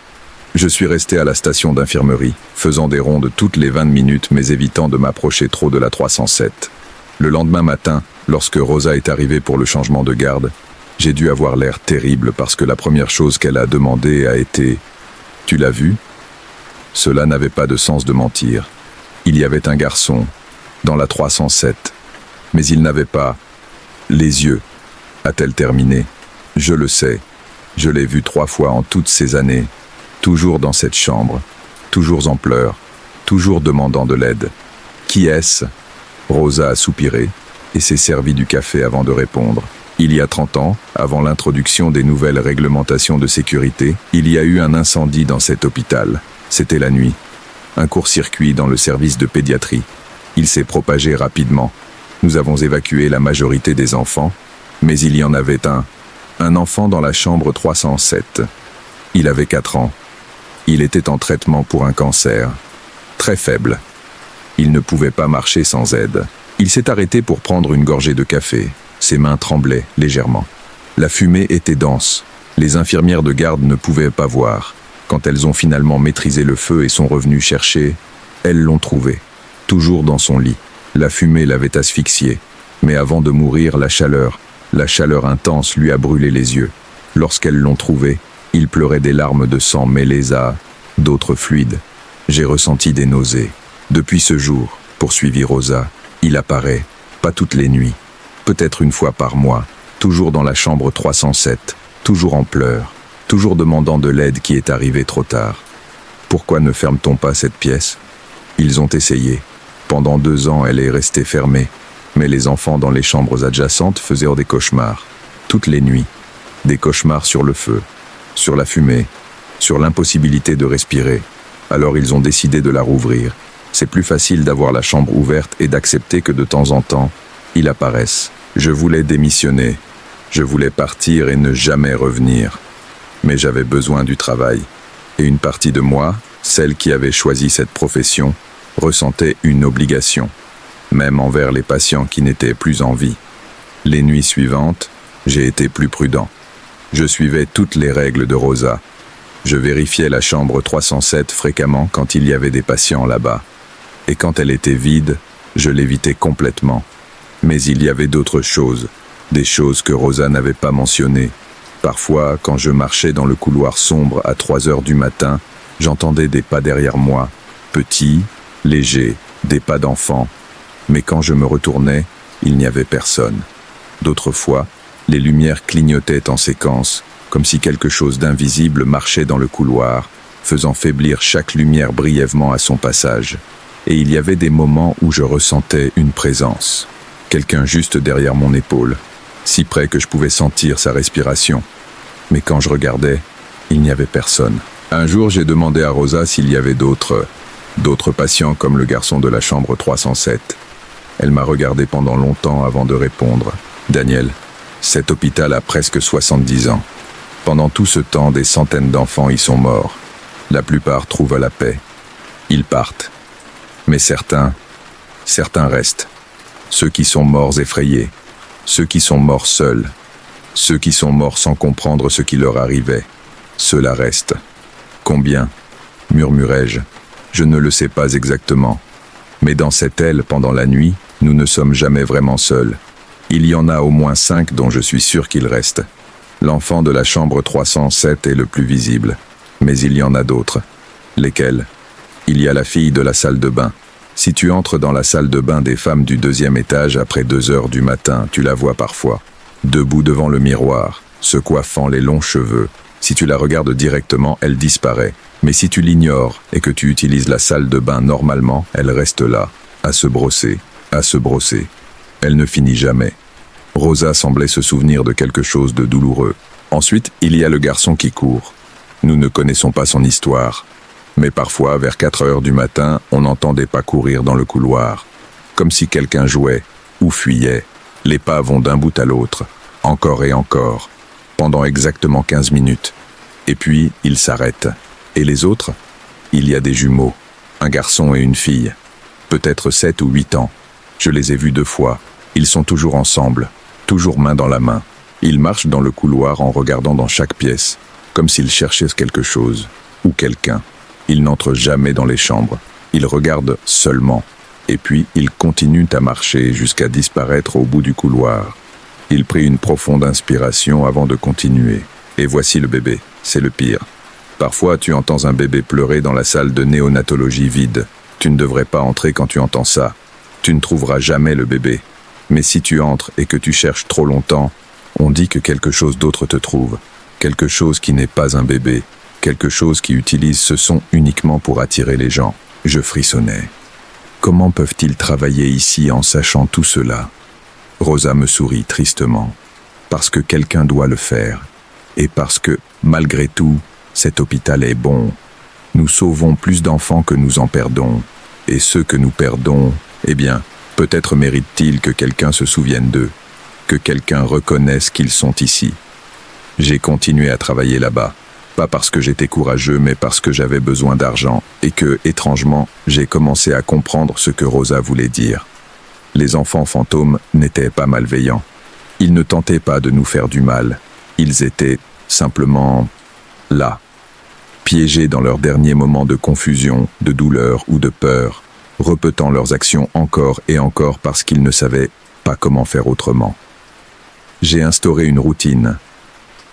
Je suis resté à la station d'infirmerie, faisant des rondes toutes les 20 minutes mais évitant de m'approcher trop de la 307. Le lendemain matin, lorsque Rosa est arrivée pour le changement de garde, j'ai dû avoir l'air terrible parce que la première chose qu'elle a demandé a été « Tu l'as vu ?» Cela n'avait pas de sens de mentir. Il y avait un garçon, dans la 307, mais il n'avait pas les yeux, a-t-elle terminé. Je le sais, je l'ai vu 3 fois en toutes ces années, toujours dans cette chambre, toujours en pleurs, toujours demandant de l'aide. Qui est-ce ? Rosa a soupiré et s'est servi du café avant de répondre. Il y a 30 ans, avant l'introduction des nouvelles réglementations de sécurité, il y a eu un incendie dans cet hôpital. C'était la nuit. Un court-circuit dans le service de pédiatrie. Il s'est propagé rapidement. Nous avons évacué la majorité des enfants, mais il y en avait un enfant dans la chambre 307. Il avait 4 ans. Il était en traitement pour un cancer. Très faible. Il ne pouvait pas marcher sans aide. Il s'est arrêté pour prendre une gorgée de café. Ses mains tremblaient légèrement. La fumée était dense. Les infirmières de garde ne pouvaient pas voir. Quand elles ont finalement maîtrisé le feu et sont revenues chercher, elles l'ont trouvé, toujours dans son lit. La fumée l'avait asphyxié, mais avant de mourir, la chaleur intense lui a brûlé les yeux. Lorsqu'elles l'ont trouvé, il pleurait des larmes de sang mêlées à d'autres fluides. J'ai ressenti des nausées. Depuis ce jour, poursuivit Rosa, il apparaît, pas toutes les nuits, peut-être une fois par mois, toujours dans la chambre 307, toujours en pleurs, toujours demandant de l'aide qui est arrivée trop tard. Pourquoi ne ferme-t-on pas cette pièce ? Ils ont essayé. Pendant 2 ans, elle est restée fermée, mais les enfants dans les chambres adjacentes faisaient des cauchemars, toutes les nuits. Des cauchemars sur le feu, sur la fumée, sur l'impossibilité de respirer. Alors ils ont décidé de la rouvrir. C'est plus facile d'avoir la chambre ouverte et d'accepter que de temps en temps, il apparaisse. Je voulais démissionner. Je voulais partir et ne jamais revenir. Mais j'avais besoin du travail. Et une partie de moi, celle qui avait choisi cette profession, ressentait une obligation, même envers les patients qui n'étaient plus en vie. Les nuits suivantes, j'ai été plus prudent. Je suivais toutes les règles de Rosa. Je vérifiais la chambre 307 fréquemment quand il y avait des patients là-bas. Et quand elle était vide, je l'évitais complètement. Mais il y avait d'autres choses, des choses que Rosa n'avait pas mentionnées. Parfois, quand je marchais dans le couloir sombre à 3 heures du matin, j'entendais des pas derrière moi, petits, légers, des pas d'enfants. Mais quand je me retournais, il n'y avait personne. D'autres fois, les lumières clignotaient en séquence, comme si quelque chose d'invisible marchait dans le couloir, faisant faiblir chaque lumière brièvement à son passage. Et il y avait des moments où je ressentais une présence. Quelqu'un juste derrière mon épaule, si près que je pouvais sentir sa respiration. Mais quand je regardais, il n'y avait personne. Un jour, j'ai demandé à Rosa s'il y avait d'autres patients comme le garçon de la chambre 307. Elle m'a regardé pendant longtemps avant de répondre. Daniel, cet hôpital a presque 70 ans. Pendant tout ce temps, des centaines d'enfants y sont morts. La plupart trouvent la paix. Ils partent. Mais certains restent. Ceux qui sont morts effrayés. Ceux qui sont morts seuls. Ceux qui sont morts sans comprendre ce qui leur arrivait. Ceux-là restent. Combien ? Murmurai-je. Je ne le sais pas exactement. Mais dans cette aile, pendant la nuit, nous ne sommes jamais vraiment seuls. Il y en a au moins 5 dont je suis sûr qu'ils restent. L'enfant de la chambre 307 est le plus visible. Mais il y en a d'autres. Lesquels ? Il y a la fille de la salle de bain. Si tu entres dans la salle de bain des femmes du 2e étage après 2 heures du matin, tu la vois parfois, debout devant le miroir, se coiffant les longs cheveux. Si tu la regardes directement, elle disparaît. Mais si tu l'ignores et que tu utilises la salle de bain normalement, elle reste là, à se brosser, à se brosser. Elle ne finit jamais. Rosa semblait se souvenir de quelque chose de douloureux. Ensuite, il y a le garçon qui court. Nous ne connaissons pas son histoire. Mais parfois, vers 4 heures du matin, on entend des pas courir dans le couloir, comme si quelqu'un jouait ou fuyait. Les pas vont d'un bout à l'autre, encore et encore, pendant exactement 15 minutes. Et puis, ils s'arrêtent. Et les autres ? Il y a des jumeaux, un garçon et une fille, peut-être 7 ou 8 ans. Je les ai vus 2 fois. Ils sont toujours ensemble, toujours main dans la main. Ils marchent dans le couloir en regardant dans chaque pièce, comme s'ils cherchaient quelque chose ou quelqu'un. Ils n'entrent jamais dans les chambres. Ils regardent seulement. Et puis, il continue à marcher jusqu'à disparaître au bout du couloir. Il prit une profonde inspiration avant de continuer. Et voici le bébé, c'est le pire. Parfois, tu entends un bébé pleurer dans la salle de néonatologie vide. Tu ne devrais pas entrer quand tu entends ça. Tu ne trouveras jamais le bébé. Mais si tu entres et que tu cherches trop longtemps, on dit que quelque chose d'autre te trouve. Quelque chose qui n'est pas un bébé. Quelque chose qui utilise ce son uniquement pour attirer les gens. Je frissonnais. Comment peuvent-ils travailler ici en sachant tout cela? Rosa me sourit tristement. Parce que quelqu'un doit le faire. Et parce que, malgré tout, cet hôpital est bon. Nous sauvons plus d'enfants que nous en perdons. Et ceux que nous perdons, eh bien, peut-être méritent-ils que quelqu'un se souvienne d'eux. Que quelqu'un reconnaisse qu'ils sont ici. J'ai continué à travailler là-bas. Pas parce que j'étais courageux, mais parce que j'avais besoin d'argent. Et que, étrangement, j'ai commencé à comprendre ce que Rosa voulait dire. Les enfants fantômes n'étaient pas malveillants. Ils ne tentaient pas de nous faire du mal. Ils étaient simplement là, piégés dans leurs derniers moments de confusion, de douleur ou de peur, repetant leurs actions encore et encore parce qu'ils ne savaient pas comment faire autrement. J'ai instauré une routine.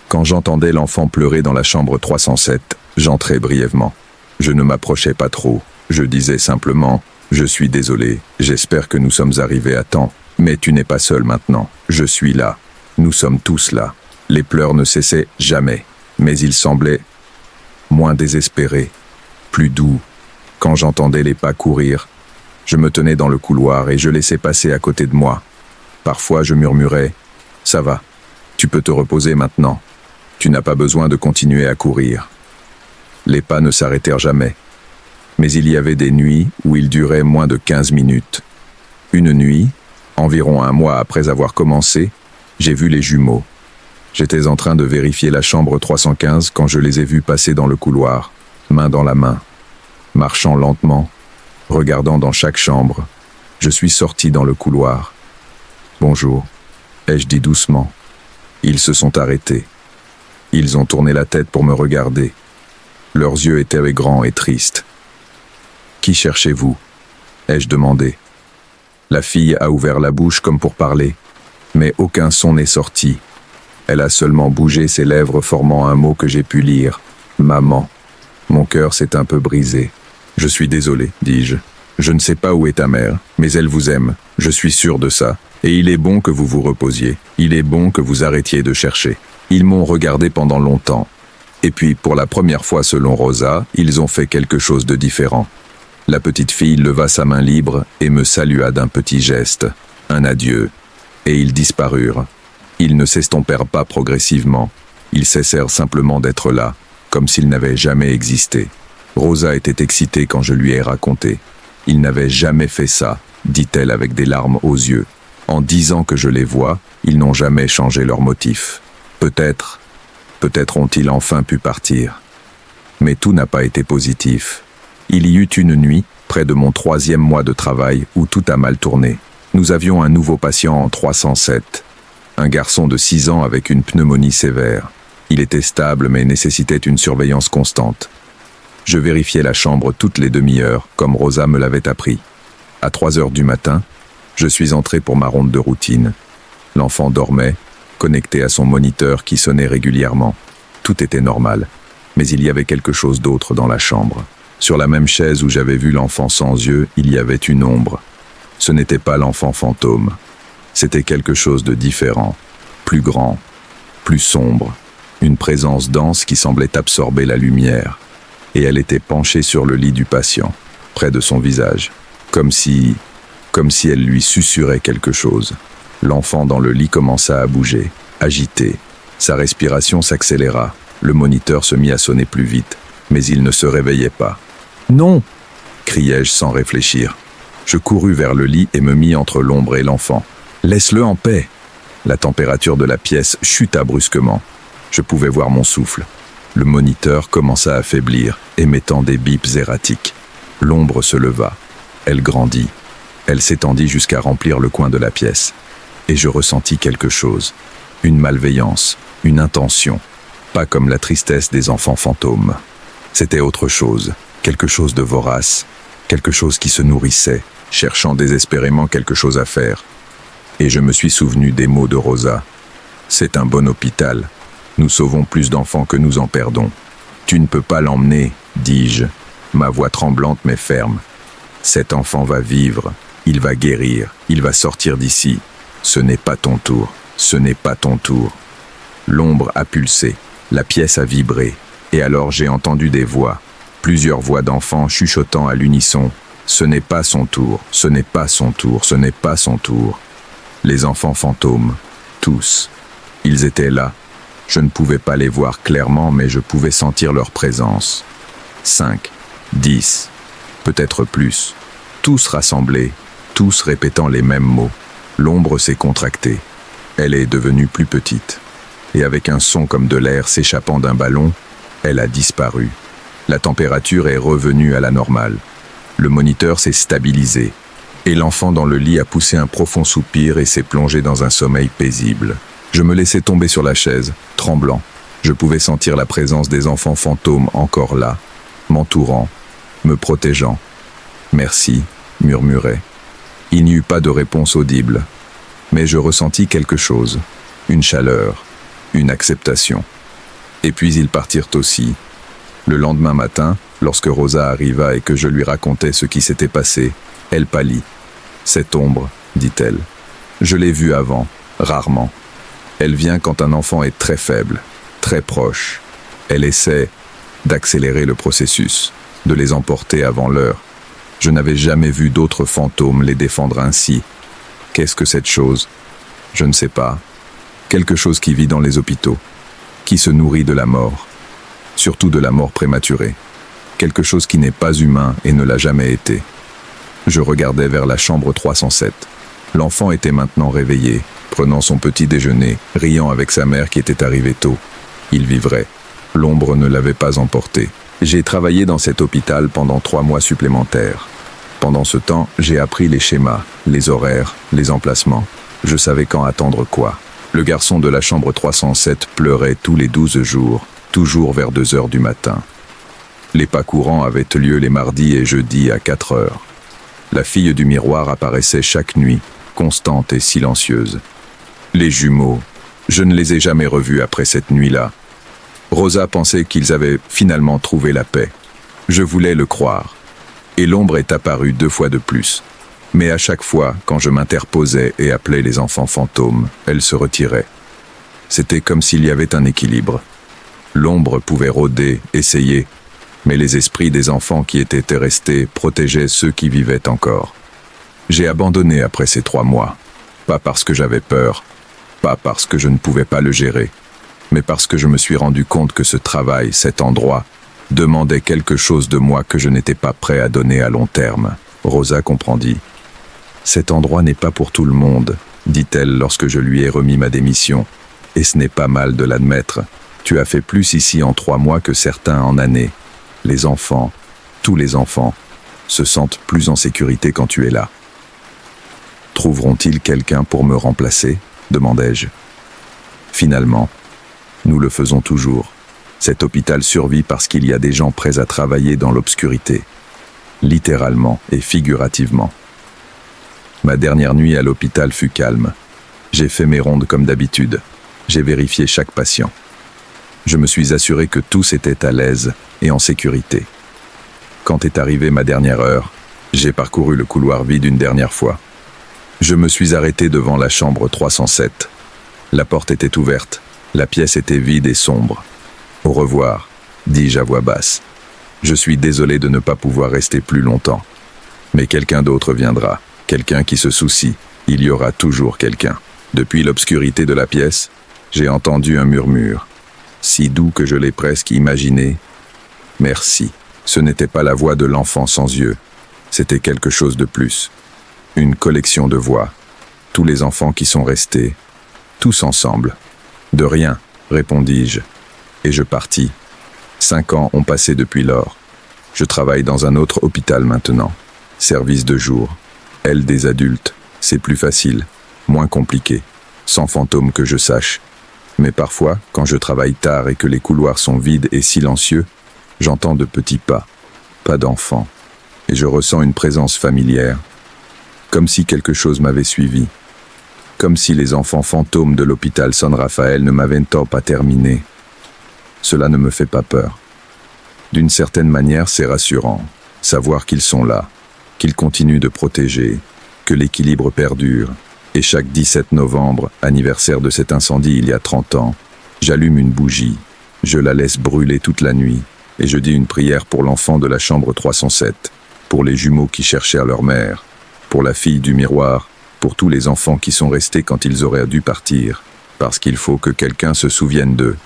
Quand j'entendais l'enfant pleurer dans la chambre 307, j'entrais brièvement. Je ne m'approchais pas trop. Je disais simplement « Je suis désolé, j'espère que nous sommes arrivés à temps, mais tu n'es pas seul maintenant. Je suis là. Nous sommes tous là. » Les pleurs ne cessaient jamais, mais ils semblaient moins désespérés, plus doux. Quand j'entendais les pas courir, je me tenais dans le couloir et je laissais passer à côté de moi. Parfois je murmurais « Ça va, tu peux te reposer maintenant. Tu n'as pas besoin de continuer à courir. » Les pas ne s'arrêtèrent jamais. Mais il y avait des nuits où ils duraient moins de 15 minutes. Une nuit, environ un mois après avoir commencé, j'ai vu les jumeaux. J'étais en train de vérifier la chambre 315 quand je les ai vus passer dans le couloir, main dans la main, marchant lentement, regardant dans chaque chambre. Je suis sorti dans le couloir. « Bonjour », ai-je dit doucement. Ils se sont arrêtés. Ils ont tourné la tête pour me regarder. Leurs yeux étaient grands et tristes. « Qui cherchez-vous » ai-je demandé. La fille a ouvert la bouche comme pour parler, mais aucun son n'est sorti. Elle a seulement bougé ses lèvres formant un mot que j'ai pu lire. « Maman ». Mon cœur s'est un peu brisé. « Je suis désolé, dis-je. Je ne sais pas où est ta mère, mais elle vous aime. Je suis sûr de ça. Et il est bon que vous vous reposiez. Il est bon que vous arrêtiez de chercher. » Ils m'ont regardé pendant longtemps. Et puis, pour la première fois selon Rosa, ils ont fait quelque chose de différent. La petite fille leva sa main libre et me salua d'un petit geste, un adieu. Et ils disparurent. Ils ne s'estompèrent pas progressivement. Ils cessèrent simplement d'être là, comme s'ils n'avaient jamais existé. Rosa était excitée quand je lui ai raconté. Ils n'avaient jamais fait ça, dit-elle avec des larmes aux yeux. En 10 ans que je les vois, ils n'ont jamais changé leur motif. Peut-être ont-ils enfin pu partir. Mais tout n'a pas été positif. Il y eut une nuit, près de mon 3e mois de travail, où tout a mal tourné. Nous avions un nouveau patient en 307. Un garçon de 6 ans avec une pneumonie sévère. Il était stable mais nécessitait une surveillance constante. Je vérifiais la chambre toutes les demi-heures, comme Rosa me l'avait appris. À 3 heures du matin, je suis entré pour ma ronde de routine. L'enfant dormait, connecté à son moniteur qui sonnait régulièrement. Tout était normal, mais il y avait quelque chose d'autre dans la chambre. Sur la même chaise où j'avais vu l'enfant sans yeux, il y avait une ombre. Ce n'était pas l'enfant fantôme. C'était quelque chose de différent, plus grand, plus sombre, une présence dense qui semblait absorber la lumière. Et elle était penchée sur le lit du patient, près de son visage, comme si elle lui susurrait quelque chose. L'enfant dans le lit commença à bouger, agité. Sa respiration s'accéléra. Le moniteur se mit à sonner plus vite, mais il ne se réveillait pas. « Non !» criai-je sans réfléchir. Je courus vers le lit et me mis entre l'ombre et l'enfant. « Laisse-le en paix !» La température de la pièce chuta brusquement. Je pouvais voir mon souffle. Le moniteur commença à faiblir, émettant des bips erratiques. L'ombre se leva. Elle grandit. Elle s'étendit jusqu'à remplir le coin de la pièce. Et je ressentis quelque chose. Une malveillance, une intention. Pas comme la tristesse des enfants fantômes. C'était autre chose, quelque chose de vorace, quelque chose qui se nourrissait, cherchant désespérément quelque chose à faire. Et je me suis souvenu des mots de Rosa. C'est un bon hôpital. Nous sauvons plus d'enfants que nous en perdons. Tu ne peux pas l'emmener, dis-je, ma voix tremblante mais ferme. Cet enfant va vivre, il va guérir, il va sortir d'ici. Ce n'est pas ton tour, ce n'est pas ton tour. L'ombre a pulsé, la pièce a vibré, et alors j'ai entendu des voix, plusieurs voix d'enfants chuchotant à l'unisson. Ce n'est pas son tour, ce n'est pas son tour, ce n'est pas son tour. Les enfants fantômes, tous. Ils étaient là. Je ne pouvais pas les voir clairement, mais je pouvais sentir leur présence. 5, 10, peut-être plus. Tous rassemblés, tous répétant les mêmes mots. L'ombre s'est contractée. Elle est devenue plus petite. Et avec un son comme de l'air s'échappant d'un ballon, elle a disparu. La température est revenue à la normale. Le moniteur s'est stabilisé. Et l'enfant dans le lit a poussé un profond soupir et s'est plongé dans un sommeil paisible. Je me laissais tomber sur la chaise, tremblant. Je pouvais sentir la présence des enfants fantômes encore là, m'entourant, me protégeant. « Merci », murmurait. Il n'y eut pas de réponse audible, mais je ressentis quelque chose, une chaleur, une acceptation. Et puis ils partirent aussi. Le lendemain matin, lorsque Rosa arriva et que je lui racontais ce qui s'était passé, elle pâlit. « Cette ombre, dit-elle. Je l'ai vue avant, rarement. Elle vient quand un enfant est très faible, très proche. Elle essaie d'accélérer le processus, de les emporter avant l'heure. Je n'avais jamais vu d'autres fantômes les défendre ainsi. Qu'est-ce que cette chose? Je ne sais pas. Quelque chose qui vit dans les hôpitaux, qui se nourrit de la mort, surtout de la mort prématurée. Quelque chose qui n'est pas humain et ne l'a jamais été. Je regardais vers la chambre 307. L'enfant était maintenant réveillé, prenant son petit déjeuner, riant avec sa mère qui était arrivée tôt. Il vivrait. L'ombre ne l'avait pas emporté. J'ai travaillé dans cet hôpital pendant 3 mois supplémentaires. Pendant ce temps, j'ai appris les schémas, les horaires, les emplacements. Je savais quand attendre quoi. Le garçon de la chambre 307 pleurait tous les 12 jours, toujours vers 2 heures du matin. Les pas courants avaient lieu les mardis et jeudis à 4 heures. La fille du miroir apparaissait chaque nuit, constante et silencieuse. Les jumeaux, je ne les ai jamais revus après cette nuit-là. Rosa pensait qu'ils avaient finalement trouvé la paix. Je voulais le croire. Et l'ombre est apparue 2 fois de plus. Mais à chaque fois, quand je m'interposais et appelais les enfants fantômes, elle se retirait. C'était comme s'il y avait un équilibre. L'ombre pouvait rôder, essayer, mais les esprits des enfants qui étaient restés protégeaient ceux qui vivaient encore. J'ai abandonné après ces 3 mois. Pas parce que j'avais peur, pas parce que je ne pouvais pas le gérer, mais parce que je me suis rendu compte que ce travail, cet endroit, demandait quelque chose de moi que je n'étais pas prêt à donner à long terme. Rosa comprendit. « Cet endroit n'est pas pour tout le monde, » dit-elle lorsque je lui ai remis ma démission. « Et ce n'est pas mal de l'admettre. Tu as fait plus ici en 3 mois que certains en années. Les enfants, tous les enfants, se sentent plus en sécurité quand tu es là. » « Trouveront-ils quelqu'un pour me remplacer ?» demandai-je. Finalement, nous le faisons toujours. Cet hôpital survit parce qu'il y a des gens prêts à travailler dans l'obscurité, littéralement et figurativement. Ma dernière nuit à l'hôpital fut calme. J'ai fait mes rondes comme d'habitude. J'ai vérifié chaque patient. Je me suis assuré que tous étaient à l'aise et en sécurité. Quand est arrivée ma dernière heure, j'ai parcouru le couloir vide une dernière fois. Je me suis arrêté devant la chambre 307. La porte était ouverte, la pièce était vide et sombre. « Au revoir », dis-je à voix basse. « Je suis désolé de ne pas pouvoir rester plus longtemps. Mais quelqu'un d'autre viendra, quelqu'un qui se soucie. Il y aura toujours quelqu'un. » Depuis l'obscurité de la pièce, j'ai entendu un murmure, si doux que je l'ai presque imaginé. « Merci ». Ce n'était pas la voix de l'enfant sans yeux, c'était quelque chose de plus. Une collection de voix, tous les enfants qui sont restés, tous ensemble. « De rien », répondis-je, et je partis. 5 ans ont passé depuis lors. Je travaille dans un autre hôpital maintenant. Service de jour. Elle des adultes, c'est plus facile, moins compliqué, sans fantômes que je sache. Mais parfois, quand je travaille tard et que les couloirs sont vides et silencieux, j'entends de petits pas, pas d'enfants. et je ressens une présence familière, comme si quelque chose m'avait suivi, comme si les enfants fantômes de l'hôpital San Rafael ne m'avaient pas terminé. Cela ne me fait pas peur. D'une certaine manière, c'est rassurant, savoir qu'ils sont là, qu'ils continuent de protéger, que l'équilibre perdure. Et chaque 17 novembre, anniversaire de cet incendie il y a 30 ans, j'allume une bougie, je la laisse brûler toute la nuit, et je dis une prière pour l'enfant de la chambre 307, pour les jumeaux qui cherchèrent leur mère, pour la fille du miroir, pour tous les enfants qui sont restés quand ils auraient dû partir, parce qu'il faut que quelqu'un se souvienne d'eux.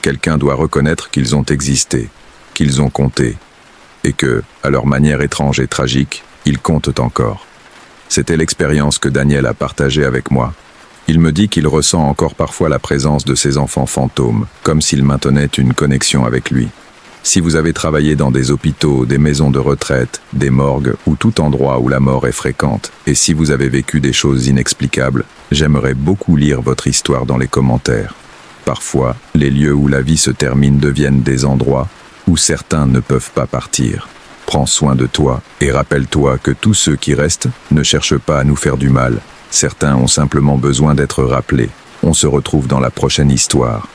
Quelqu'un doit reconnaître qu'ils ont existé, qu'ils ont compté, et que, à leur manière étrange et tragique, ils comptent encore. C'était l'expérience que Daniel a partagée avec moi. Il me dit qu'il ressent encore parfois la présence de ses enfants fantômes, comme s'ils maintenaient une connexion avec lui. Si vous avez travaillé dans des hôpitaux, des maisons de retraite, des morgues ou tout endroit où la mort est fréquente, et si vous avez vécu des choses inexplicables, j'aimerais beaucoup lire votre histoire dans les commentaires. Parfois, les lieux où la vie se termine deviennent des endroits où certains ne peuvent pas partir. Prends soin de toi et rappelle-toi que tous ceux qui restent ne cherchent pas à nous faire du mal. Certains ont simplement besoin d'être rappelés. On se retrouve dans la prochaine histoire.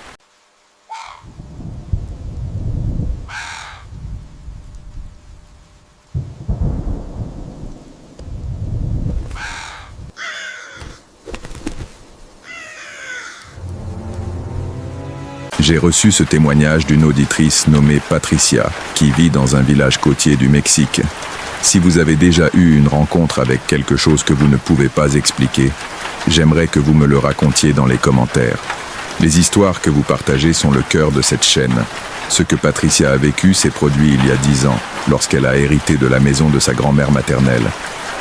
J'ai reçu ce témoignage d'une auditrice nommée Patricia, qui vit dans un village côtier du Mexique. Si vous avez déjà eu une rencontre avec quelque chose que vous ne pouvez pas expliquer, j'aimerais que vous me le racontiez dans les commentaires. Les histoires que vous partagez sont le cœur de cette chaîne. Ce que Patricia a vécu s'est produit il y a 10 ans, lorsqu'elle a hérité de la maison de sa grand-mère maternelle.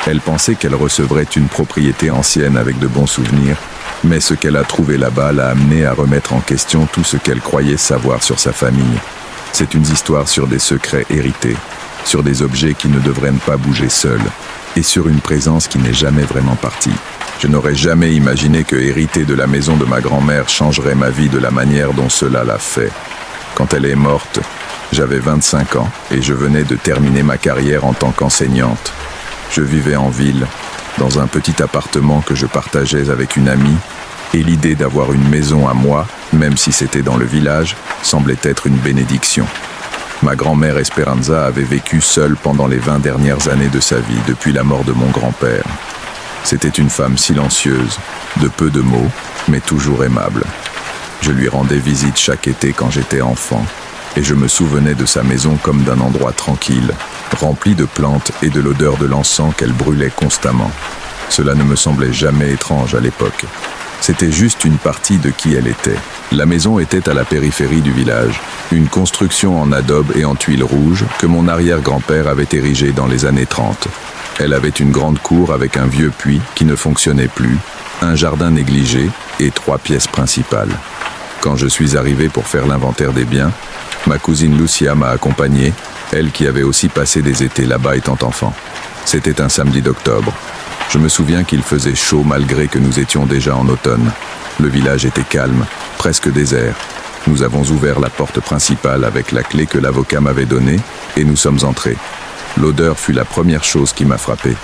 Elle pensait qu'elle recevrait une propriété ancienne avec de bons souvenirs, mais ce qu'elle a trouvé là-bas l'a amenée à remettre en question tout ce qu'elle croyait savoir sur sa famille. C'est une histoire sur des secrets hérités, sur des objets qui ne devraient pas bouger seuls, et sur une présence qui n'est jamais vraiment partie. Je n'aurais jamais imaginé que hériter de la maison de ma grand-mère changerait ma vie de la manière dont cela l'a fait. Quand elle est morte, j'avais 25 ans et je venais de terminer ma carrière en tant qu'enseignante. Je vivais en ville, dans un petit appartement que je partageais avec une amie, et l'idée d'avoir une maison à moi, même si c'était dans le village, semblait être une bénédiction. Ma grand-mère Esperanza avait vécu seule pendant les 20 dernières années de sa vie, depuis la mort de mon grand-père. C'était une femme silencieuse, de peu de mots, mais toujours aimable. Je lui rendais visite chaque été quand j'étais enfant, et je me souvenais de sa maison comme d'un endroit tranquille, rempli de plantes et de l'odeur de l'encens qu'elle brûlait constamment. Cela ne me semblait jamais étrange à l'époque. C'était juste une partie de qui elle était. La maison était à la périphérie du village, une construction en adobe et en tuiles rouges que mon arrière-grand-père avait érigée dans les années 30. Elle avait une grande cour avec un vieux puits qui ne fonctionnait plus, un jardin négligé et 3 pièces principales. Quand je suis arrivé pour faire l'inventaire des biens, ma cousine Lucia m'a accompagné, elle qui avait aussi passé des étés là-bas étant enfant. C'était un samedi d'octobre. Je me souviens qu'il faisait chaud malgré que nous étions déjà en automne. Le village était calme, presque désert. Nous avons ouvert la porte principale avec la clé que l'avocat m'avait donnée et nous sommes entrés. L'odeur fut la première chose qui m'a frappé.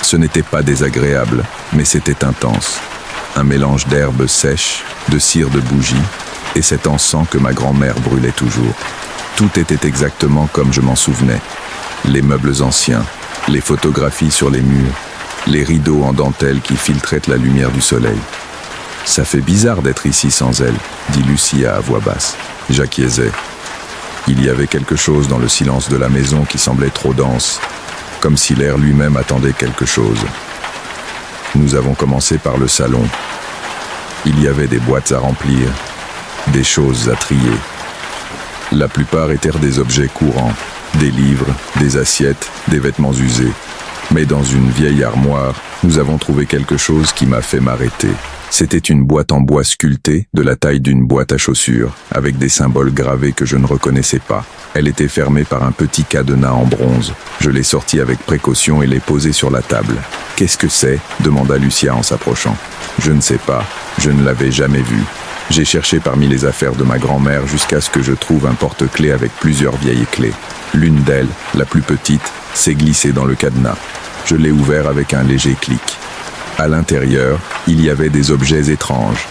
Ce n'était pas désagréable, mais c'était intense. Un mélange d'herbes sèches, de cire de bougie et cet encens que ma grand-mère brûlait toujours. Tout était exactement comme je m'en souvenais. Les meubles anciens, les photographies sur les murs, les rideaux en dentelle qui filtraient la lumière du soleil. « Ça fait bizarre d'être ici sans elle », dit Lucia à voix basse. J'acquiesçais. Il y avait quelque chose dans le silence de la maison qui semblait trop dense, comme si l'air lui-même attendait quelque chose. Nous avons commencé par le salon. Il y avait des boîtes à remplir, des choses à trier. La plupart étaient des objets courants, des livres, des assiettes, des vêtements usés. Mais dans une vieille armoire, nous avons trouvé quelque chose qui m'a fait m'arrêter. C'était une boîte en bois sculptée, de la taille d'une boîte à chaussures, avec des symboles gravés que je ne reconnaissais pas. Elle était fermée par un petit cadenas en bronze. Je l'ai sortie avec précaution et l'ai posée sur la table. « Qu'est-ce que c'est » demanda Lucia en s'approchant. « Je ne sais pas, je ne l'avais jamais vue. » J'ai cherché parmi les affaires de ma grand-mère jusqu'à ce que je trouve un porte-clés avec plusieurs vieilles clés. L'une d'elles, la plus petite, s'est glissée dans le cadenas. Je l'ai ouvert avec un léger clic. À l'intérieur, il y avait des objets étranges.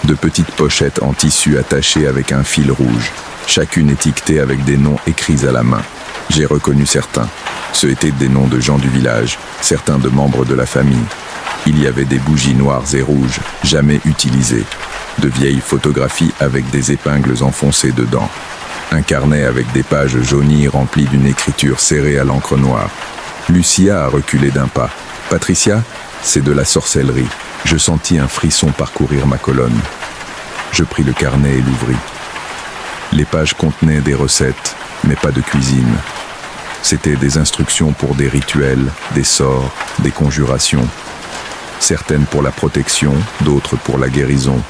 De petites pochettes en tissu attachées avec un fil rouge, chacune étiquetée avec des noms écrits à la main. J'ai reconnu certains. Ce étaient des noms de gens du village, certains de membres de la famille. Il y avait des bougies noires et rouges, jamais utilisées. De vieilles photographies avec des épingles enfoncées dedans. Un carnet avec des pages jaunies remplies d'une écriture serrée à l'encre noire. Lucia a reculé d'un pas. Patricia, c'est de la sorcellerie. Je sentis un frisson parcourir ma colonne. Je pris le carnet et l'ouvris. Les pages contenaient des recettes, mais pas de cuisine. C'étaient des instructions pour des rituels, des sorts, des conjurations. Certaines pour la protection, d'autres pour la guérison.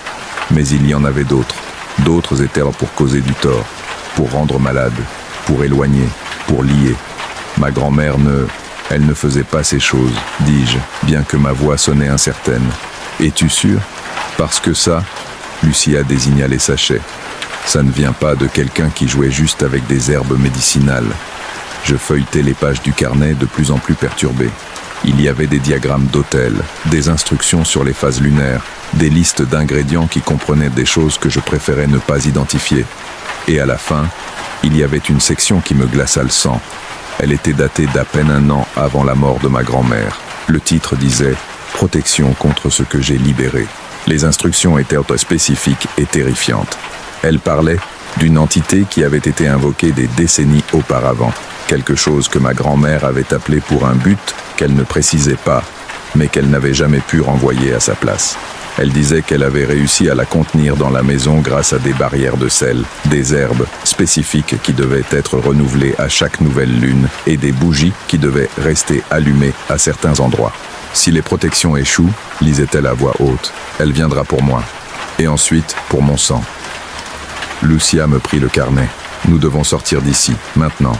Mais il y en avait d'autres. D'autres étaient pour causer du tort, pour rendre malade, pour éloigner, pour lier. Ma grand-mère elle ne faisait pas ces choses, dis-je, bien que ma voix sonnait incertaine. Es-tu sûr? Parce que ça, Lucia désigna les sachets. Ça ne vient pas de quelqu'un qui jouait juste avec des herbes médicinales. Je feuilletais les pages du carnet de plus en plus perturbé. Il y avait des diagrammes d'autels, des instructions sur les phases lunaires, des listes d'ingrédients qui comprenaient des choses que je préférais ne pas identifier. Et à la fin, il y avait une section qui me glaça le sang. Elle était datée d'à peine 1 an avant la mort de ma grand-mère. Le titre disait « Protection contre ce que j'ai libéré ». Les instructions étaient spécifiques et terrifiantes. Elles parlaient d'une entité qui avait été invoquée des décennies auparavant. Quelque chose que ma grand-mère avait appelé pour un but qu'elle ne précisait pas, mais qu'elle n'avait jamais pu renvoyer à sa place. Elle disait qu'elle avait réussi à la contenir dans la maison grâce à des barrières de sel, des herbes spécifiques qui devaient être renouvelées à chaque nouvelle lune et des bougies qui devaient rester allumées à certains endroits. Si les protections échouent, lisait-elle à voix haute, elle viendra pour moi. Et ensuite, pour mon sang. Lucia me prit le carnet. Nous devons sortir d'ici, maintenant.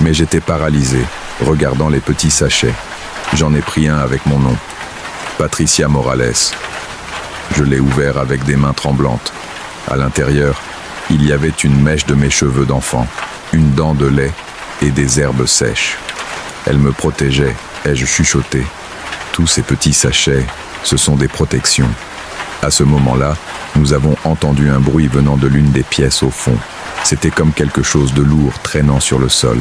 Mais j'étais paralysé, regardant les petits sachets. J'en ai pris un avec mon nom. Patricia Morales. Je l'ai ouvert avec des mains tremblantes. À l'intérieur, il y avait une mèche de mes cheveux d'enfant, une dent de lait et des herbes sèches. Elle me protégeait, ai-je chuchoté. Tous ces petits sachets, ce sont des protections. À ce moment-là, nous avons entendu un bruit venant de l'une des pièces au fond. C'était comme quelque chose de lourd traînant sur le sol.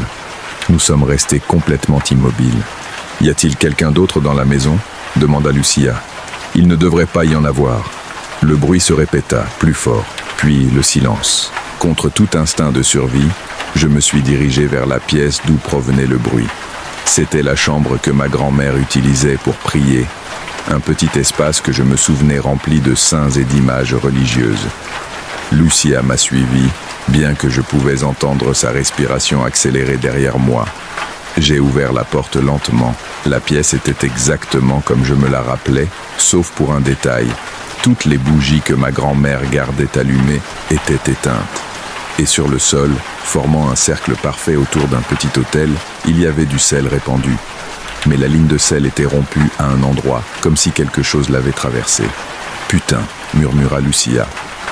Nous sommes restés complètement immobiles. « Y a-t-il quelqu'un d'autre dans la maison ?» demanda Lucia. « Il ne devrait pas y en avoir. » Le bruit se répéta, plus fort, puis le silence. Contre tout instinct de survie, je me suis dirigé vers la pièce d'où provenait le bruit. C'était la chambre que ma grand-mère utilisait pour prier, un petit espace que je me souvenais rempli de saints et d'images religieuses. Lucia m'a suivi, bien que je pouvais entendre sa respiration accélérée derrière moi. J'ai ouvert la porte lentement. La pièce était exactement comme je me la rappelais, sauf pour un détail. Toutes les bougies que ma grand-mère gardait allumées étaient éteintes. Et sur le sol, formant un cercle parfait autour d'un petit autel, il y avait du sel répandu. Mais la ligne de sel était rompue à un endroit, comme si quelque chose l'avait traversée. « Putain !» murmura Lucia.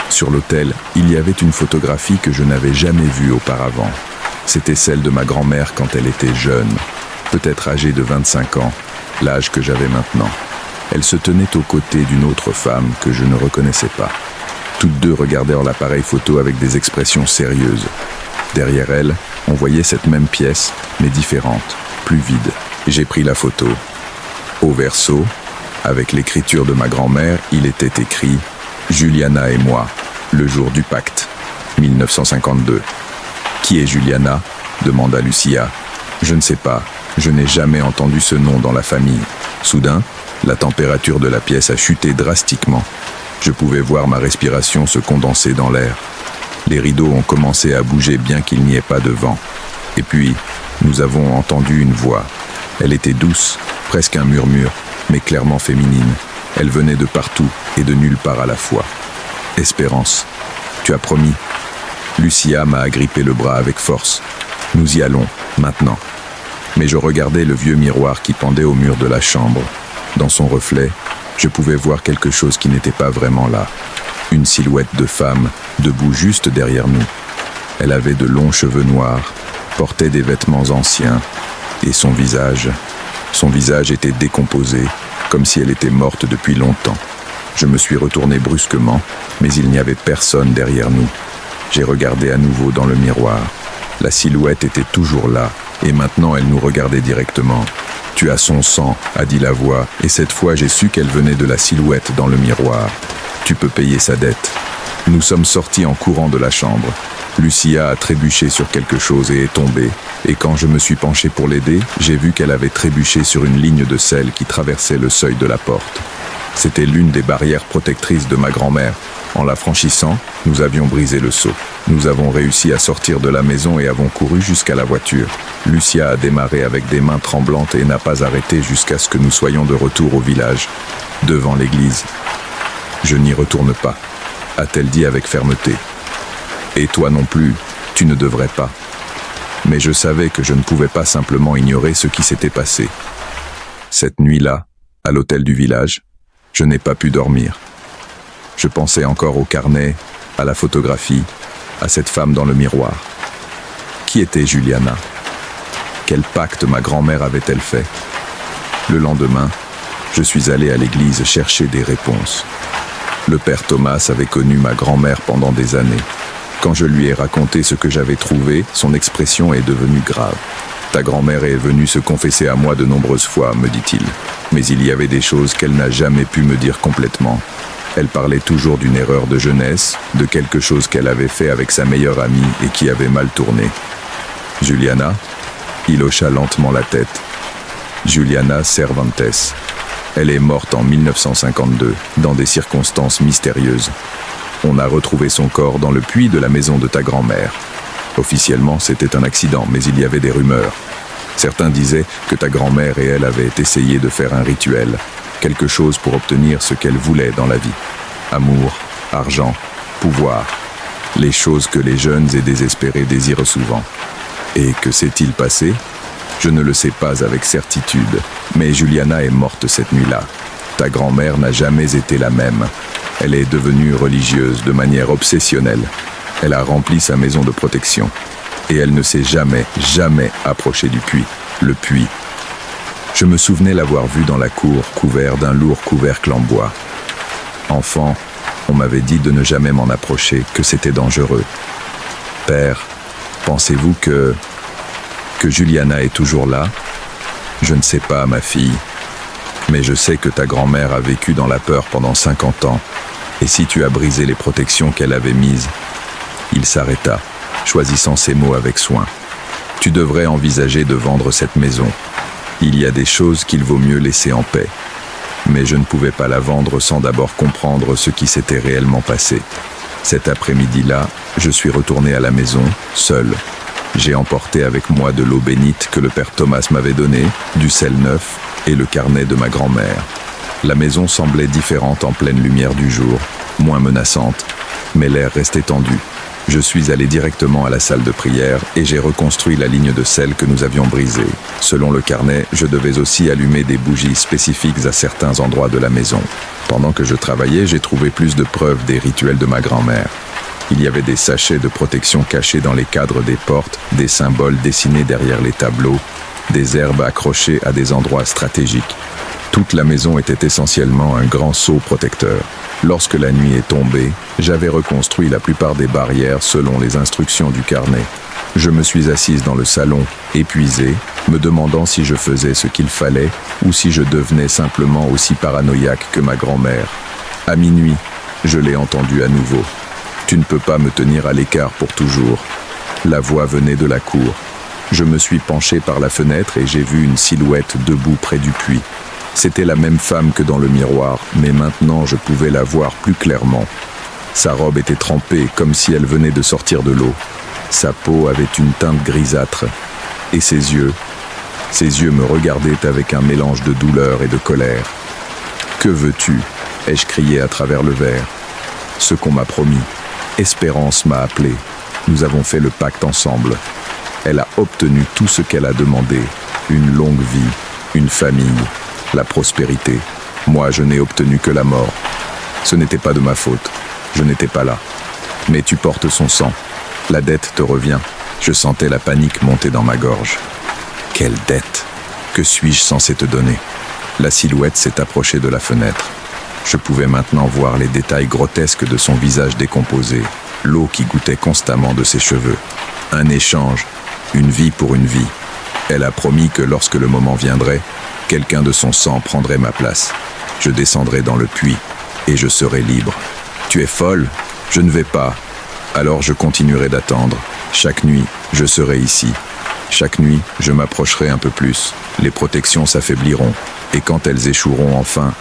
Sur l'autel, il y avait une photographie que je n'avais jamais vue auparavant. C'était celle de ma grand-mère quand elle était jeune, peut-être âgée de 25 ans, l'âge que j'avais maintenant. Elle se tenait aux côtés d'une autre femme que je ne reconnaissais pas. Toutes deux regardèrent l'appareil photo avec des expressions sérieuses. Derrière elle, on voyait cette même pièce, mais différente, plus vide. J'ai pris la photo. Au verso, avec l'écriture de ma grand-mère, il était écrit « Juliana et moi, le jour du pacte, 1952 ». « Qui est Juliana ?» demanda Lucia. « Je ne sais pas, je n'ai jamais entendu ce nom dans la famille. » Soudain, la température de la pièce a chuté drastiquement. Je pouvais voir ma respiration se condenser dans l'air. Les rideaux ont commencé à bouger bien qu'il n'y ait pas de vent. Et puis, nous avons entendu une voix. Elle était douce, presque un murmure, mais clairement féminine. Elle venait de partout et de nulle part à la fois. « Espérance, tu as promis. » Lucia m'a agrippé le bras avec force. « Nous y allons, maintenant. » Mais je regardais le vieux miroir qui pendait au mur de la chambre. Dans son reflet, je pouvais voir quelque chose qui n'était pas vraiment là. une silhouette de femme, debout juste derrière nous. Elle avait de longs cheveux noirs, portait des vêtements anciens, et son visage était décomposé, comme si elle était morte depuis longtemps. Je me suis retourné brusquement, mais il n'y avait personne derrière nous. J'ai regardé à nouveau dans le miroir. La silhouette était toujours là, et maintenant elle nous regardait directement. « Tu as son sang », a dit la voix, et cette fois j'ai su qu'elle venait de la silhouette dans le miroir. « Tu peux payer sa dette ». Nous sommes sortis en courant de la chambre. Lucia a trébuché sur quelque chose et est tombée, et quand je me suis penché pour l'aider, j'ai vu qu'elle avait trébuché sur une ligne de sel qui traversait le seuil de la porte. C'était l'une des barrières protectrices de ma grand-mère. En la franchissant, nous avions brisé le seau. Nous avons réussi à sortir de la maison et avons couru jusqu'à la voiture. Lucia a démarré avec des mains tremblantes et n'a pas arrêté jusqu'à ce que nous soyons de retour au village, devant l'église. « Je n'y retourne pas », a-t-elle dit avec fermeté. « Et toi non plus, tu ne devrais pas. » Mais je savais que je ne pouvais pas simplement ignorer ce qui s'était passé. Cette nuit-là, à l'hôtel du village, je n'ai pas pu dormir. Je pensais encore au carnet, à la photographie, à cette femme dans le miroir. Qui était Juliana? Quel pacte ma grand-mère avait-elle fait? Le lendemain, je suis allé à l'église chercher des réponses. Le père Thomas avait connu ma grand-mère pendant des années. Quand je lui ai raconté ce que j'avais trouvé, son expression est devenue grave. « Ta grand-mère est venue se confesser à moi de nombreuses fois, me dit-il. Mais il y avait des choses qu'elle n'a jamais pu me dire complètement. Elle parlait toujours d'une erreur de jeunesse, de quelque chose qu'elle avait fait avec sa meilleure amie et qui avait mal tourné. Juliana ?» Il hocha lentement la tête. « Juliana Cervantes. Elle est morte en 1952, dans des circonstances mystérieuses. On a retrouvé son corps dans le puits de la maison de ta grand-mère. Officiellement, c'était un accident, mais il y avait des rumeurs. Certains disaient que ta grand-mère et elle avaient essayé de faire un rituel, quelque chose pour obtenir ce qu'elle voulait dans la vie. Amour, argent, pouvoir, les choses que les jeunes et désespérés désirent souvent. Et que s'est-il passé ? Je ne le sais pas avec certitude, mais Juliana est morte cette nuit-là. Ta grand-mère n'a jamais été la même. Elle est devenue religieuse de manière obsessionnelle. Elle a rempli sa maison de protection. Et elle ne s'est jamais approchée du puits. Le puits. Je me souvenais l'avoir vue dans la cour, couvert d'un lourd couvercle en bois. Enfant, on m'avait dit de ne jamais m'en approcher, que c'était dangereux. Père, pensez-vous que Juliana est toujours là? Je ne sais pas, ma fille. Mais je sais que ta grand-mère a vécu dans la peur pendant 50 ans. Et si tu as brisé les protections qu'elle avait mises? Il s'arrêta, choisissant ses mots avec soin. Tu devrais envisager de vendre cette maison. Il y a des choses qu'il vaut mieux laisser en paix. Mais je ne pouvais pas la vendre sans d'abord comprendre ce qui s'était réellement passé. Cet après-midi-là, je suis retourné à la maison, seul. J'ai emporté avec moi de l'eau bénite que le père Thomas m'avait donnée, du sel neuf et le carnet de ma grand-mère. La maison semblait différente en pleine lumière du jour, moins menaçante, mais l'air restait tendu. Je suis allé directement à la salle de prière et j'ai reconstruit la ligne de sel que nous avions brisée. Selon le carnet, je devais aussi allumer des bougies spécifiques à certains endroits de la maison. Pendant que je travaillais, j'ai trouvé plus de preuves des rituels de ma grand-mère. Il y avait des sachets de protection cachés dans les cadres des portes, des symboles dessinés derrière les tableaux, des herbes accrochées à des endroits stratégiques. Toute la maison était essentiellement un grand sceau protecteur. Lorsque la nuit est tombée, j'avais reconstruit la plupart des barrières selon les instructions du carnet. Je me suis assise dans le salon, épuisée, me demandant si je faisais ce qu'il fallait ou si je devenais simplement aussi paranoïaque que ma grand-mère. À minuit, je l'ai entendu à nouveau. « Tu ne peux pas me tenir à l'écart pour toujours. » La voix venait de la cour. Je me suis penché par la fenêtre et j'ai vu une silhouette debout près du puits. C'était la même femme que dans le miroir, mais maintenant je pouvais la voir plus clairement. Sa robe était trempée comme si elle venait de sortir de l'eau. Sa peau avait une teinte grisâtre. Et ses yeux me regardaient avec un mélange de douleur et de colère. « Que veux-tu » ai-je crié à travers le verre. « Ce qu'on m'a promis. Espérance m'a appelé. Nous avons fait le pacte ensemble. Elle a obtenu tout ce qu'elle a demandé. Une longue vie, une famille, la prospérité. Moi, je n'ai obtenu que la mort. Ce n'était pas de ma faute. je n'étais pas là. Mais tu portes son sang. La dette te revient. Je sentais la panique monter dans ma gorge. Quelle dette? Que suis-je censé te donner? La silhouette s'est approchée de la fenêtre. Je pouvais maintenant voir les détails grotesques de son visage décomposé, l'eau qui gouttait constamment de ses cheveux. Un échange, une vie pour une vie. Elle a promis que lorsque le moment viendrait, quelqu'un de son sang prendrait ma place. Je descendrai dans le puits et je serai libre. Tu es folle? Je ne vais pas. Alors je continuerai d'attendre. Chaque nuit, je serai ici. Chaque nuit, je m'approcherai un peu plus. Les protections s'affaibliront. Et quand elles échoueront enfin,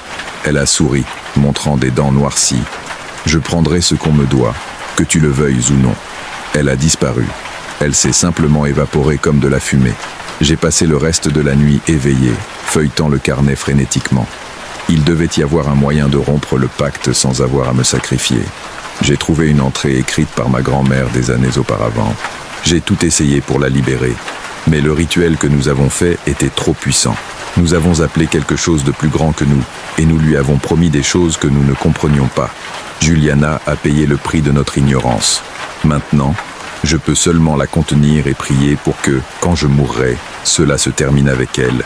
elle a souri, montrant des dents noircies. Je prendrai ce qu'on me doit, que tu le veuilles ou non. Elle a disparu. Elle s'est simplement évaporée comme de la fumée. J'ai passé le reste de la nuit éveillé, feuilletant le carnet frénétiquement. Il devait y avoir un moyen de rompre le pacte sans avoir à me sacrifier. J'ai trouvé une entrée écrite par ma grand-mère des années auparavant. J'ai tout essayé pour la libérer. Mais le rituel que nous avons fait était trop puissant. Nous avons appelé quelque chose de plus grand que nous, et nous lui avons promis des choses que nous ne comprenions pas. Juliana a payé le prix de notre ignorance. Maintenant, je peux seulement la contenir et prier pour que, quand je mourrai, cela se termine avec elle.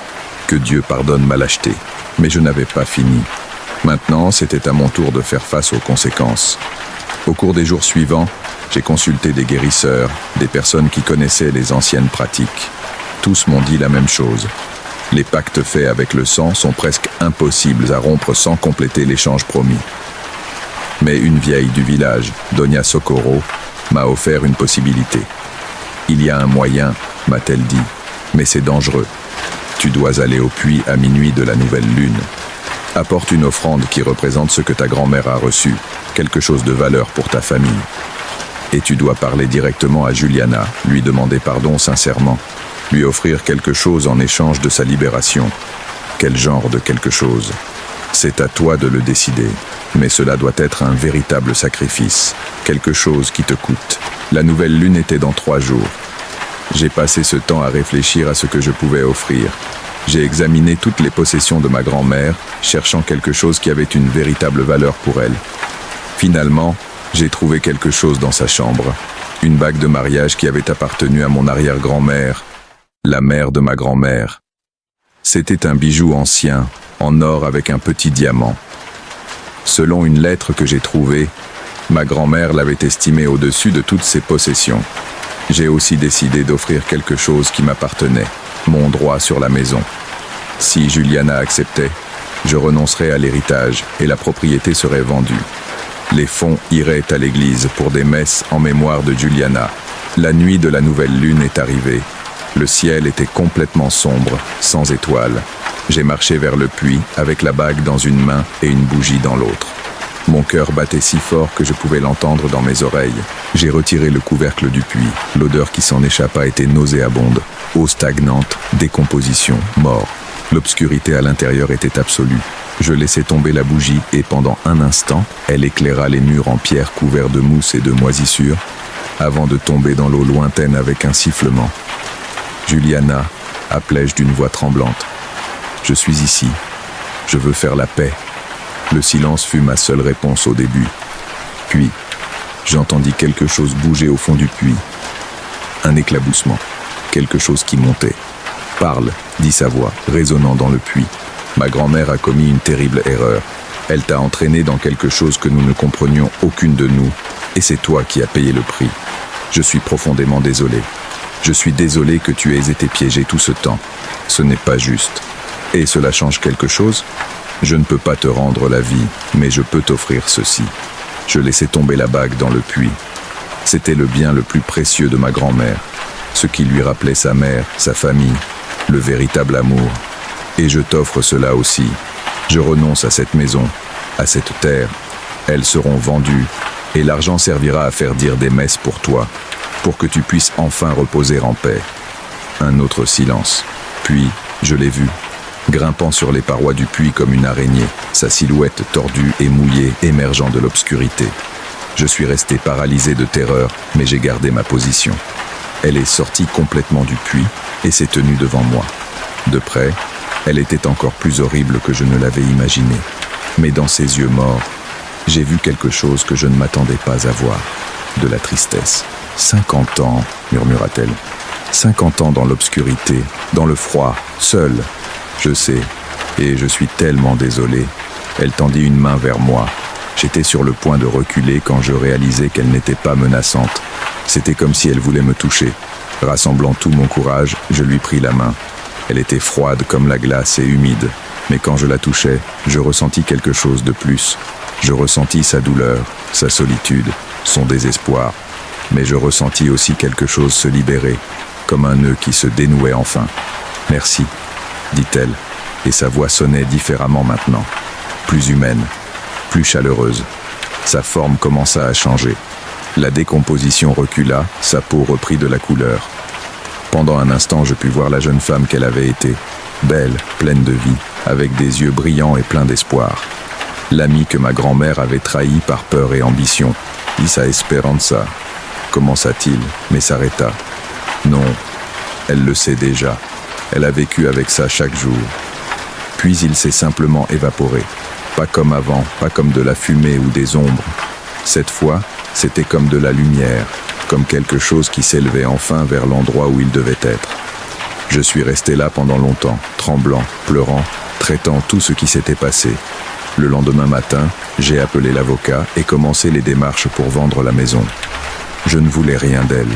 Que Dieu pardonne ma lâcheté. Mais je n'avais pas fini. Maintenant, c'était à mon tour de faire face aux conséquences. Au cours des jours suivants, j'ai consulté des guérisseurs, des personnes qui connaissaient les anciennes pratiques. Tous m'ont dit la même chose. Les pactes faits avec le sang sont presque impossibles à rompre sans compléter l'échange promis. Mais une vieille du village, Doña Socorro, m'a offert une possibilité. Il y a un moyen, m'a-t-elle dit, mais c'est dangereux. Tu dois aller au puits à minuit de la nouvelle lune. Apporte une offrande qui représente ce que ta grand-mère a reçu, quelque chose de valeur pour ta famille. Et tu dois parler directement à Juliana, lui demander pardon sincèrement, lui offrir quelque chose en échange de sa libération. Quel genre de quelque chose? C'est à toi de le décider, mais cela doit être un véritable sacrifice, quelque chose qui te coûte. La nouvelle lune était dans 3 jours. J'ai passé ce temps à réfléchir à ce que je pouvais offrir. J'ai examiné toutes les possessions de ma grand-mère, cherchant quelque chose qui avait une véritable valeur pour elle. Finalement, j'ai trouvé quelque chose dans sa chambre. Une bague de mariage qui avait appartenu à mon arrière-grand-mère, la mère de ma grand-mère. C'était un bijou ancien, en or avec un petit diamant. Selon une lettre que j'ai trouvée, ma grand-mère l'avait estimé au-dessus de toutes ses possessions. J'ai aussi décidé d'offrir quelque chose qui m'appartenait, mon droit sur la maison. Si Juliana acceptait, je renoncerais à l'héritage et la propriété serait vendue. Les fonds iraient à l'église pour des messes en mémoire de Juliana. La nuit de la nouvelle lune est arrivée. Le ciel était complètement sombre, sans étoiles. J'ai marché vers le puits avec la bague dans une main et une bougie dans l'autre. Mon cœur battait si fort que je pouvais l'entendre dans mes oreilles. J'ai retiré le couvercle du puits. L'odeur qui s'en échappa était nauséabonde. Eau stagnante, décomposition, mort. L'obscurité à l'intérieur était absolue. Je laissai tomber la bougie et pendant un instant, elle éclaira les murs en pierre couverts de mousse et de moisissures, avant de tomber dans l'eau lointaine avec un sifflement. Juliana, appelai-je d'une voix tremblante. Je suis ici. Je veux faire la paix. Le silence fut ma seule réponse au début. Puis, j'entendis quelque chose bouger au fond du puits. Un éclaboussement. Quelque chose qui montait. « Parle », dit sa voix, résonnant dans le puits. Ma grand-mère a commis une terrible erreur. Elle t'a entraîné dans quelque chose que nous ne comprenions aucune de nous, et c'est toi qui as payé le prix. Je suis profondément désolé. Je suis désolé que tu aies été piégé tout ce temps. Ce n'est pas juste. Et cela change quelque chose ? Je ne peux pas te rendre la vie, mais je peux t'offrir ceci. Je laissai tomber la bague dans le puits. C'était le bien le plus précieux de ma grand-mère, ce qui lui rappelait sa mère, sa famille, le véritable amour. Et je t'offre cela aussi. Je renonce à cette maison, à cette terre. Elles seront vendues, et l'argent servira à faire dire des messes pour toi, pour que tu puisses enfin reposer en paix. Un autre silence. Puis, je l'ai vu, grimpant sur les parois du puits comme une araignée, sa silhouette tordue et mouillée émergeant de l'obscurité. Je suis resté paralysé de terreur, mais j'ai gardé ma position. Elle est sortie complètement du puits et s'est tenue devant moi. De près, elle était encore plus horrible que je ne l'avais imaginé. Mais dans ses yeux morts, J'ai vu quelque chose que je ne m'attendais pas à voir. De la tristesse. 50 ans, murmura-t-elle. 50 ans dans l'obscurité, dans le froid, seule. Je sais, et je suis tellement désolé. Elle tendit une main vers moi. J'étais sur le point de reculer quand je réalisai qu'elle n'était pas menaçante. C'était comme si elle voulait me toucher. Rassemblant tout mon courage, je lui pris la main. Elle était froide comme la glace et humide. Mais quand je la touchais, je ressentis quelque chose de plus. Je ressentis sa douleur, sa solitude, son désespoir. Mais je ressentis aussi quelque chose se libérer, comme un nœud qui se dénouait enfin. « Merci », dit-elle, et sa voix sonnait différemment maintenant. Plus humaine, plus chaleureuse. Sa forme commença à changer. La décomposition recula, sa peau reprit de la couleur. Pendant un instant, je pus voir la jeune femme qu'elle avait été, belle, pleine de vie, avec des yeux brillants et pleins d'espoir. L'amie que ma grand-mère avait trahi par peur et ambition. Isa Esperanza, commença-t-il, mais s'arrêta. Non, elle le sait déjà. Elle a vécu avec ça chaque jour. Puis il s'est simplement évaporé. Pas comme avant, pas comme de la fumée ou des ombres. Cette fois, c'était comme de la lumière, comme quelque chose qui s'élevait enfin vers l'endroit où il devait être. Je suis resté là pendant longtemps, tremblant, pleurant, traitant tout ce qui s'était passé. Le lendemain matin, j'ai appelé l'avocat et commencé les démarches pour vendre la maison. Je ne voulais rien d'elle.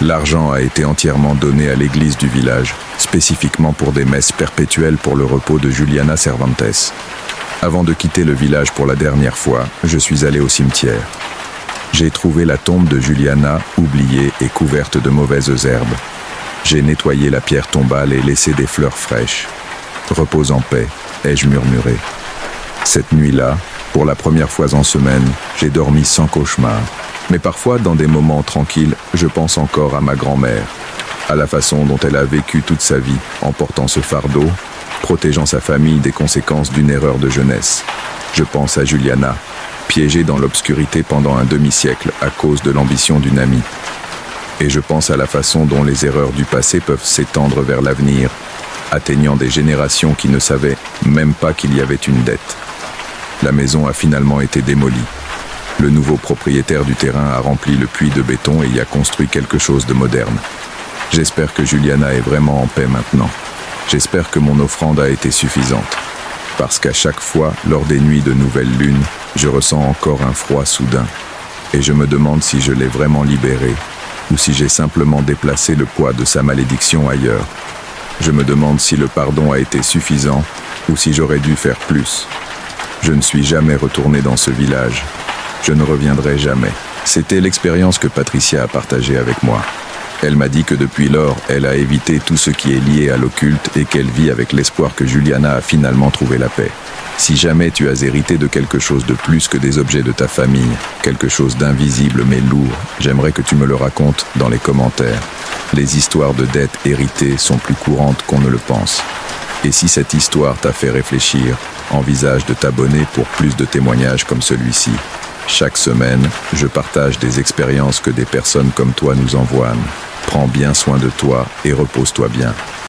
L'argent a été entièrement donné à l'église du village, spécifiquement pour des messes perpétuelles pour le repos de Juliana Cervantes. Avant de quitter le village pour la dernière fois, je suis allé au cimetière. J'ai trouvé la tombe de Juliana, oubliée et couverte de mauvaises herbes. J'ai nettoyé la pierre tombale et laissé des fleurs fraîches. « Repose en paix », ai-je murmuré. Cette nuit-là, pour la première fois en semaine, j'ai dormi sans cauchemar. Mais parfois, dans des moments tranquilles, je pense encore à ma grand-mère, à la façon dont elle a vécu toute sa vie en portant ce fardeau, protégeant sa famille des conséquences d'une erreur de jeunesse. Je pense à Juliana, piégée dans l'obscurité pendant un demi-siècle à cause de l'ambition d'une amie. Et je pense à la façon dont les erreurs du passé peuvent s'étendre vers l'avenir, atteignant des générations qui ne savaient même pas qu'il y avait une dette. La maison a finalement été démolie. Le nouveau propriétaire du terrain a rempli le puits de béton et y a construit quelque chose de moderne. J'espère que Juliana est vraiment en paix maintenant. J'espère que mon offrande a été suffisante. Parce qu'à chaque fois, lors des nuits de nouvelle lune, je ressens encore un froid soudain. Et je me demande si je l'ai vraiment libérée, ou si j'ai simplement déplacé le poids de sa malédiction ailleurs. Je me demande si le pardon a été suffisant, ou si j'aurais dû faire plus. Je ne suis jamais retourné dans ce village. Je ne reviendrai jamais. C'était l'expérience que Patricia a partagée avec moi. Elle m'a dit que depuis lors, elle a évité tout ce qui est lié à l'occulte et qu'elle vit avec l'espoir que Juliana a finalement trouvé la paix. Si jamais tu as hérité de quelque chose de plus que des objets de ta famille, quelque chose d'invisible mais lourd, j'aimerais que tu me le racontes dans les commentaires. Les histoires de dettes héritées sont plus courantes qu'on ne le pense. Et si cette histoire t'a fait réfléchir, envisage de t'abonner pour plus de témoignages comme celui-ci. Chaque semaine, je partage des expériences que des personnes comme toi nous envoient. Prends bien soin de toi et repose-toi bien.